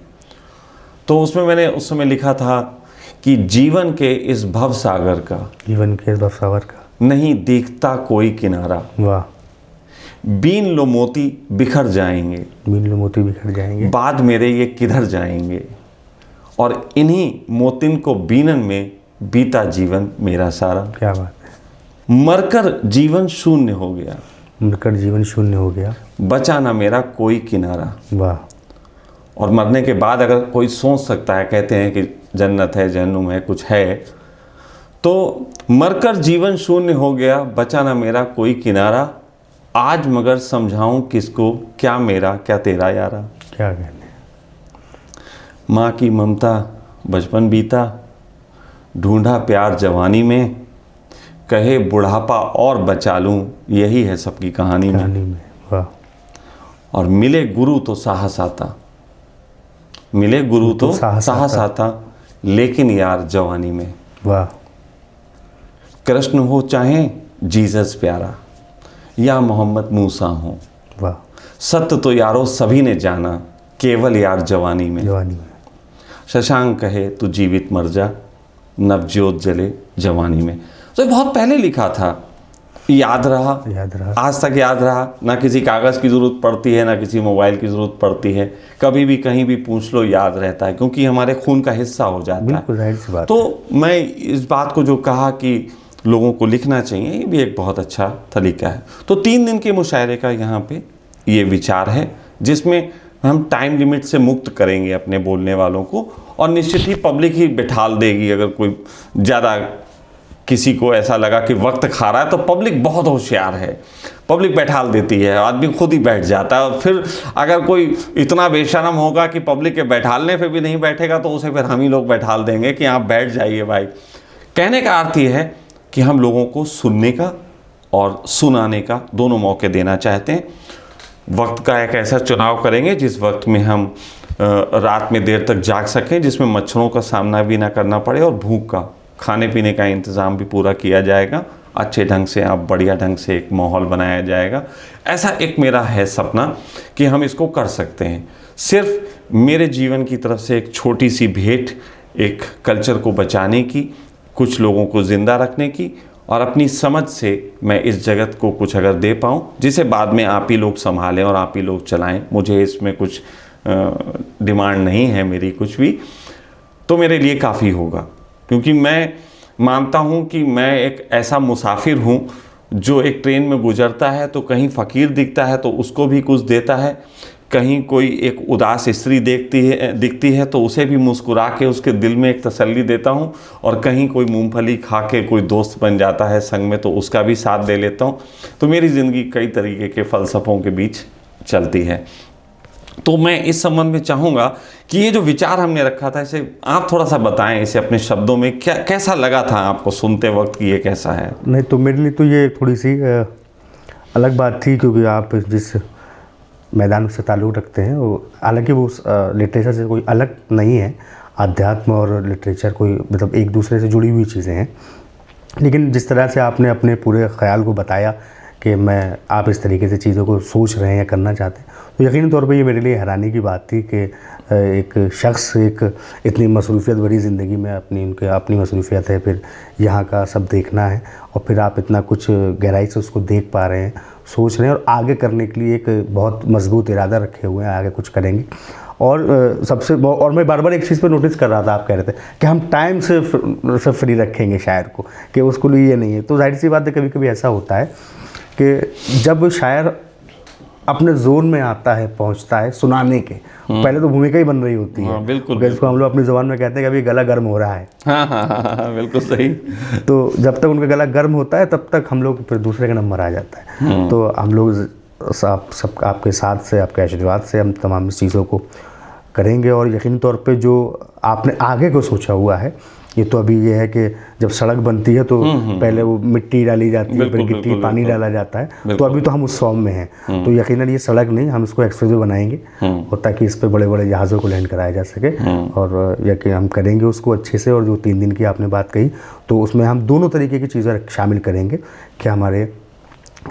तो उसमें मैंने उस समय लिखा था कि जीवन के इस भवसागर का नहीं दिखता कोई किनारा। वाह। बीन लो मोती बिखर जाएंगे, बीन लो मोती बिखर जाएंगे, बाद मेरे ये किधर जाएंगे, और इन्हीं मोतिन को बीनन में बीता जीवन मेरा सारा। क्या बात है। मरकर जीवन शून्य हो गया, मरकर जीवन शून्य हो गया, बचा ना मेरा कोई किनारा। वाह। और मरने के बाद अगर कोई सोच सकता है, कहते हैं कि जन्नत है, जहन्नुम है, कुछ है, तो मरकर जीवन शून्य हो गया, बचा ना मेरा कोई किनारा, आज मगर समझाऊं किसको, क्या मेरा क्या तेरा यारा। क्या कहने। माँ की ममता बचपन बीता, ढूंढा प्यार जवानी में, कहे बुढ़ापा और बचा लूं, यही है सबकी कहानी में। वाह। और मिले गुरु तो साहस आता, मिले गुरु तो साहस आता, लेकिन यार जवानी में। वाह। कृष्ण हो चाहे जीसस प्यारा, या मोहम्मद मूसा हो, वाह। सत्य तो यारो सभी ने जाना, केवल यार जवानी में। जवानी में। शशांक कहे तू जीवित मर जा, नवज्योत जले जवानी में। तो बहुत पहले लिखा था, याद रहा, आज तक याद रहा। ना किसी कागज़ की ज़रूरत पड़ती है, ना किसी मोबाइल की ज़रूरत पड़ती है, कभी भी कहीं भी पूछ लो याद रहता है, क्योंकि हमारे खून का हिस्सा हो जाता है। तो मैं इस बात को जो कहा कि लोगों को लिखना चाहिए, ये भी एक बहुत अच्छा तरीका है। तो 3 दिन के मुशायरे का यहाँ पे ये विचार है, जिसमें हम टाइम लिमिट से मुक्त करेंगे अपने बोलने वालों को, और निश्चित ही पब्लिक ही बिठाल देगी। अगर कोई ज़्यादा किसी को ऐसा लगा कि वक्त खा रहा है, तो पब्लिक बहुत होशियार है, पब्लिक बैठाल देती है, आदमी खुद ही बैठ जाता है। और फिर अगर कोई इतना बेशरम होगा कि पब्लिक के बैठालने पे भी नहीं बैठेगा, तो उसे फिर हम ही लोग बैठाल देंगे कि आप बैठ जाइए भाई। कहने का अर्थ ये है कि हम लोगों को सुनने का और सुनाने का दोनों मौके देना चाहते हैं। वक्त का एक ऐसा चुनाव करेंगे जिस वक्त में हम रात में देर तक जाग सकें, जिसमें मच्छरों का सामना भी ना करना पड़े, और भूख का, खाने पीने का इंतज़ाम भी पूरा किया जाएगा अच्छे ढंग से, आप बढ़िया ढंग से एक माहौल बनाया जाएगा। ऐसा एक मेरा है सपना कि हम इसको कर सकते हैं। सिर्फ मेरे जीवन की तरफ से एक छोटी सी भेंट, एक कल्चर को बचाने की, कुछ लोगों को ज़िंदा रखने की, और अपनी समझ से मैं इस जगत को कुछ अगर दे पाऊँ, जिसे बाद में आप ही लोग संभालें और आप ही लोग चलाएं, मुझे इसमें कुछ डिमांड नहीं है मेरी कुछ भी, तो मेरे लिए काफ़ी होगा। क्योंकि मैं मानता हूँ कि मैं एक ऐसा मुसाफिर हूँ जो एक ट्रेन में गुजरता है, तो कहीं फ़कीर दिखता है तो उसको भी कुछ देता है, कहीं कोई एक उदास स्त्री दिखती है तो उसे भी मुस्कुरा के उसके दिल में एक तसल्ली देता हूँ, और कहीं कोई मूंगफली खा के कोई दोस्त बन जाता है संग में, तो उसका भी साथ दे लेता हूँ। तो मेरी ज़िंदगी कई तरीके के फ़लसफ़ों के बीच चलती है। तो मैं इस संबंध में चाहूँगा कि ये जो विचार हमने रखा था, इसे आप थोड़ा सा बताएं, इसे अपने शब्दों में क्या कैसा लगा था आपको सुनते वक्त कि ये कैसा है। नहीं, तो मेरे लिए तो ये थोड़ी सी अलग बात थी, क्योंकि आप जिस मैदान से ताल्लुक़ रखते हैं, वो हालांकि वो लिटरेचर से कोई अलग नहीं है, अध्यात्म और लिटरेचर कोई मतलब एक दूसरे से जुड़ी हुई चीज़ें हैं। लेकिन जिस तरह से आपने अपने पूरे ख़्याल को बताया कि आप इस तरीके से चीज़ों को सोच रहे हैं या करना चाहते हैं, तो यकीनी तौर पे ये मेरे लिए हैरानी की बात थी कि एक शख्स एक इतनी मसरूफ़ियत भरी ज़िंदगी में अपनी मसरूफ़ियत है, फिर यहाँ का सब देखना है, और फिर आप इतना कुछ गहराई से उसको देख पा रहे हैं, सोच रहे हैं, और आगे करने के लिए एक बहुत मजबूत इरादा रखे हुए हैं, आगे कुछ करेंगे। और और मैं बार बार एक चीज़ पे नोटिस कर रहा था, आप कह रहे थे कि हम टाइम से फ्री रखेंगे शायर को, कि उसको लिए ये नहीं है। तो जाहिर सी बात है, कभी कभी ऐसा होता है कि जब शायर अपने जोन में आता है, पहुंचता है सुनाने के, पहले तो भूमिका ही बन रही होती है। बिल्कुल, इसको हम लोग अपनी ज़ुबान में कहते हैं कि अभी गला गर्म हो रहा है। हाँ, बिल्कुल सही। तो जब तक उनका गला गर्म होता है, तब तक हम लोग फिर दूसरे का नंबर आ जाता है। तो हम लोग सब आपके साथ से, आपके आशीर्वाद से हम तमाम चीज़ों को करेंगे। और यकीनी तौर पे जो आपने आगे को सोचा हुआ है, ये तो अभी ये है कि जब सड़क बनती है तो पहले वो मिट्टी डाली जाती है, फिर गिट्टी पानी डाला जाता है, तो अभी तो हम उस फॉर्म में हैं। तो यकीनन ये सड़क नहीं, हम इसको एक्सप्रेसवे बनाएंगे, और ताकि इस पे बड़े बड़े जहाज़ों को लैंड कराया जा सके। और यकीन हम करेंगे उसको अच्छे से। और जो 3 दिन की आपने बात कही, तो उसमें हम दोनों तरीके की चीज़ें शामिल करेंगे कि हमारे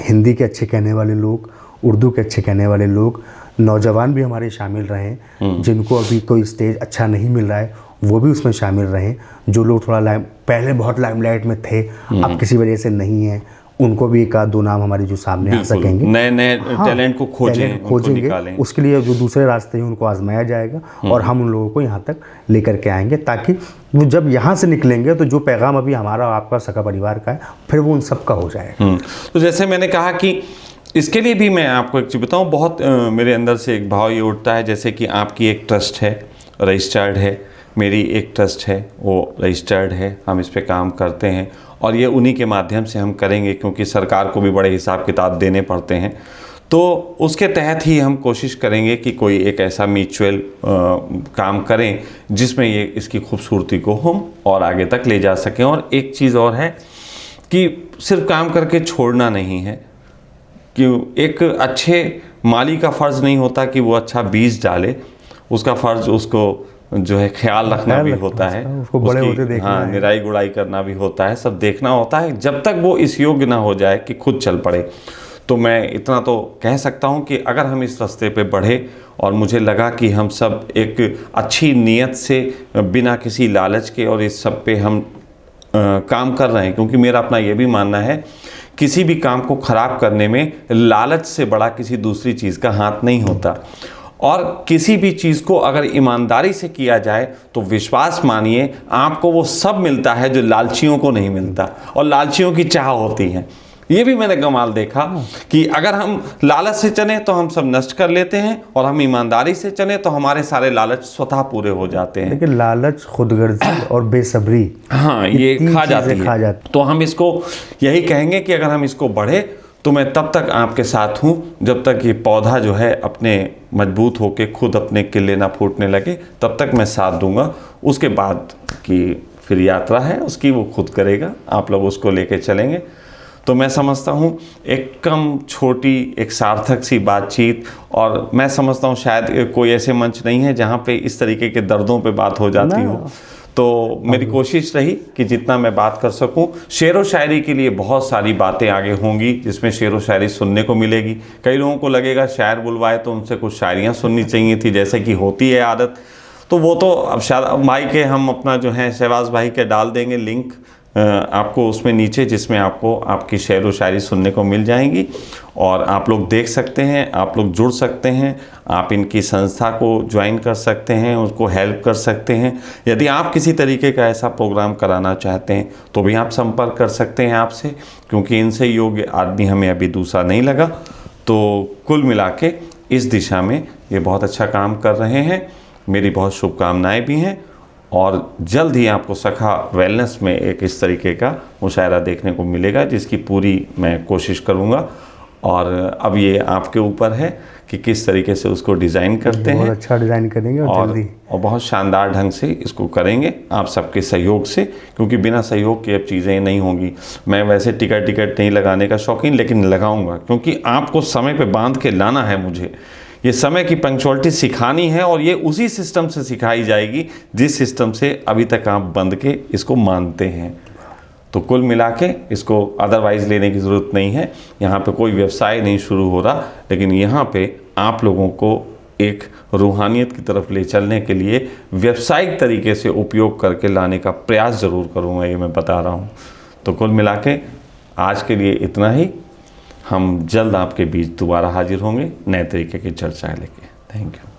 हिंदी के अच्छे कहने वाले लोग, उर्दू के अच्छे कहने वाले लोग, नौजवान भी हमारे शामिल रहें, जिनको अभी कोई स्टेज अच्छा नहीं मिल रहा है वो भी उसमें शामिल रहें, जो लोग थोड़ा पहले बहुत लाइमलाइट में थे, अब किसी वजह से नहीं हैं, उनको भी एक आध दो नाम हमारे जो सामने आ बिल्कुल, सकेंगे। नए नए हाँ, टैलेंट को खोजें, टैलेंट उनको खोजेंगे, निकालें। उसके लिए जो दूसरे रास्ते हैं उनको आजमाया जाएगा और हम उन लोगों को यहाँ तक लेकर के आएंगे, ताकि वो जब यहाँ से निकलेंगे तो जो पैगाम अभी हमारा आपका सखा परिवार का है फिर वो उन सब का हो जाएगा। तो जैसे मैंने कहा कि इसके लिए भी मैं आपको एक चीज़ बताऊँ, बहुत मेरे अंदर से एक भाव ये उठता है, जैसे कि आपकी एक ट्रस्ट है, रजिस्टर्ड है, मेरी एक ट्रस्ट है, वो रजिस्टर्ड है, हम इस पे काम करते हैं और ये उन्हीं के माध्यम से हम करेंगे, क्योंकि सरकार को भी बड़े हिसाब किताब देने पड़ते हैं। तो उसके तहत ही हम कोशिश करेंगे कि कोई एक ऐसा म्यूचुअल काम करें जिसमें ये इसकी खूबसूरती को हम और आगे तक ले जा सकें। और एक चीज़ और है कि सिर्फ काम करके छोड़ना नहीं है, कि एक अच्छे माली का फ़र्ज़ नहीं होता कि वो अच्छा बीज डाले, उसका फ़र्ज़ उसको जो है ख्याल रखना भी होता है, उसको बड़े होते देखना हाँ, है। निराई गुड़ाई करना भी होता है, सब देखना होता है, जब तक वो इस योग्य ना हो जाए कि खुद चल पड़े। तो मैं इतना तो कह सकता हूँ कि अगर हम इस रास्ते पे बढ़े, और मुझे लगा कि हम सब एक अच्छी नीयत से बिना किसी लालच के और इस सब पे हम काम कर रहे हैं, क्योंकि मेरा अपना ये भी मानना है किसी भी काम को ख़राब करने में लालच से बड़ा किसी दूसरी चीज़ का हाथ नहीं होता। और किसी भी चीज़ को अगर ईमानदारी से किया जाए तो विश्वास मानिए आपको वो सब मिलता है जो लालचियों को नहीं मिलता और लालचियों की चाह होती है। ये भी मैंने कमाल देखा कि अगर हम लालच से चले तो हम सब नष्ट कर लेते हैं, और हम ईमानदारी से चले तो हमारे सारे लालच स्वतः पूरे हो जाते हैं। लेकिन लालच, खुदगर्जी और बेसब्री, हाँ, ये तीन खा चीज़ें खा जाती है। जाती। तो हम इसको यही कहेंगे कि अगर हम इसको बढ़े तो मैं तब तक आपके साथ हूँ जब तक ये पौधा जो है अपने मजबूत होके खुद अपने किले ना फूटने लगे, तब तक मैं साथ दूंगा। उसके बाद की फिर यात्रा है उसकी वो खुद करेगा, आप लोग उसको लेके चलेंगे। तो मैं समझता हूँ एक कम छोटी एक सार्थक सी बातचीत, और मैं समझता हूँ शायद कोई ऐसे मंच नहीं है जहाँ पे इस तरीके के दर्दों पे बात हो जाती हो। तो मेरी कोशिश रही कि जितना मैं बात कर सकूं। शेर व शायरी के लिए बहुत सारी बातें आगे होंगी जिसमें शेर व शायरी सुनने को मिलेगी। कई लोगों को लगेगा शायर बुलवाए तो उनसे कुछ शायरियाँ सुननी चाहिए थी, जैसे कि होती है आदत। तो वो तो अब शायद भाई के हम अपना जो है शहबाज भाई के डाल देंगे लिंक आपको उसमें नीचे, जिसमें आपको आपकी शेर व शायरी सुनने को मिल जाएंगी और आप लोग देख सकते हैं, आप लोग जुड़ सकते हैं, आप इनकी संस्था को ज्वाइन कर सकते हैं, उसको हेल्प कर सकते हैं। यदि आप किसी तरीके का ऐसा प्रोग्राम कराना चाहते हैं तो भी आप संपर्क कर सकते हैं आपसे, क्योंकि इनसे योग्य आदमी हमें अभी दूसरा नहीं लगा। तो कुल मिला के इस दिशा में ये बहुत अच्छा काम कर रहे हैं, मेरी बहुत शुभकामनाएँ भी हैं। और जल्द ही आपको सखा वेलनेस में एक इस तरीके का मुशायरा देखने को मिलेगा जिसकी पूरी मैं कोशिश करूँगा। और अब ये आपके ऊपर है कि किस तरीके से उसको डिज़ाइन करते हैं। बहुत अच्छा डिज़ाइन करेंगे और जल्दी और बहुत शानदार ढंग से इसको करेंगे आप सबके सहयोग से, क्योंकि बिना सहयोग के अब चीज़ें नहीं होंगी। मैं वैसे टिकट नहीं लगाने का शौकीन, लेकिन लगाऊंगा क्योंकि आपको समय पे बांध के लाना है। मुझे ये समय की पंक्चुअलिटी सिखानी है और ये उसी सिस्टम से सिखाई जाएगी जिस सिस्टम से अभी तक आप बंद के इसको मानते हैं। तो कुल मिला के इसको अदरवाइज़ लेने की ज़रूरत नहीं है। यहाँ पे कोई व्यवसाय नहीं शुरू हो रहा, लेकिन यहाँ पे आप लोगों को एक रूहानियत की तरफ ले चलने के लिए व्यावसायिक तरीके से उपयोग करके लाने का प्रयास ज़रूर करूँगा, ये मैं बता रहा हूँ। तो कुल मिला के आज के लिए इतना ही। हम जल्द आपके बीच दोबारा हाजिर होंगे नए तरीके की चर्चा लेके। Thank you.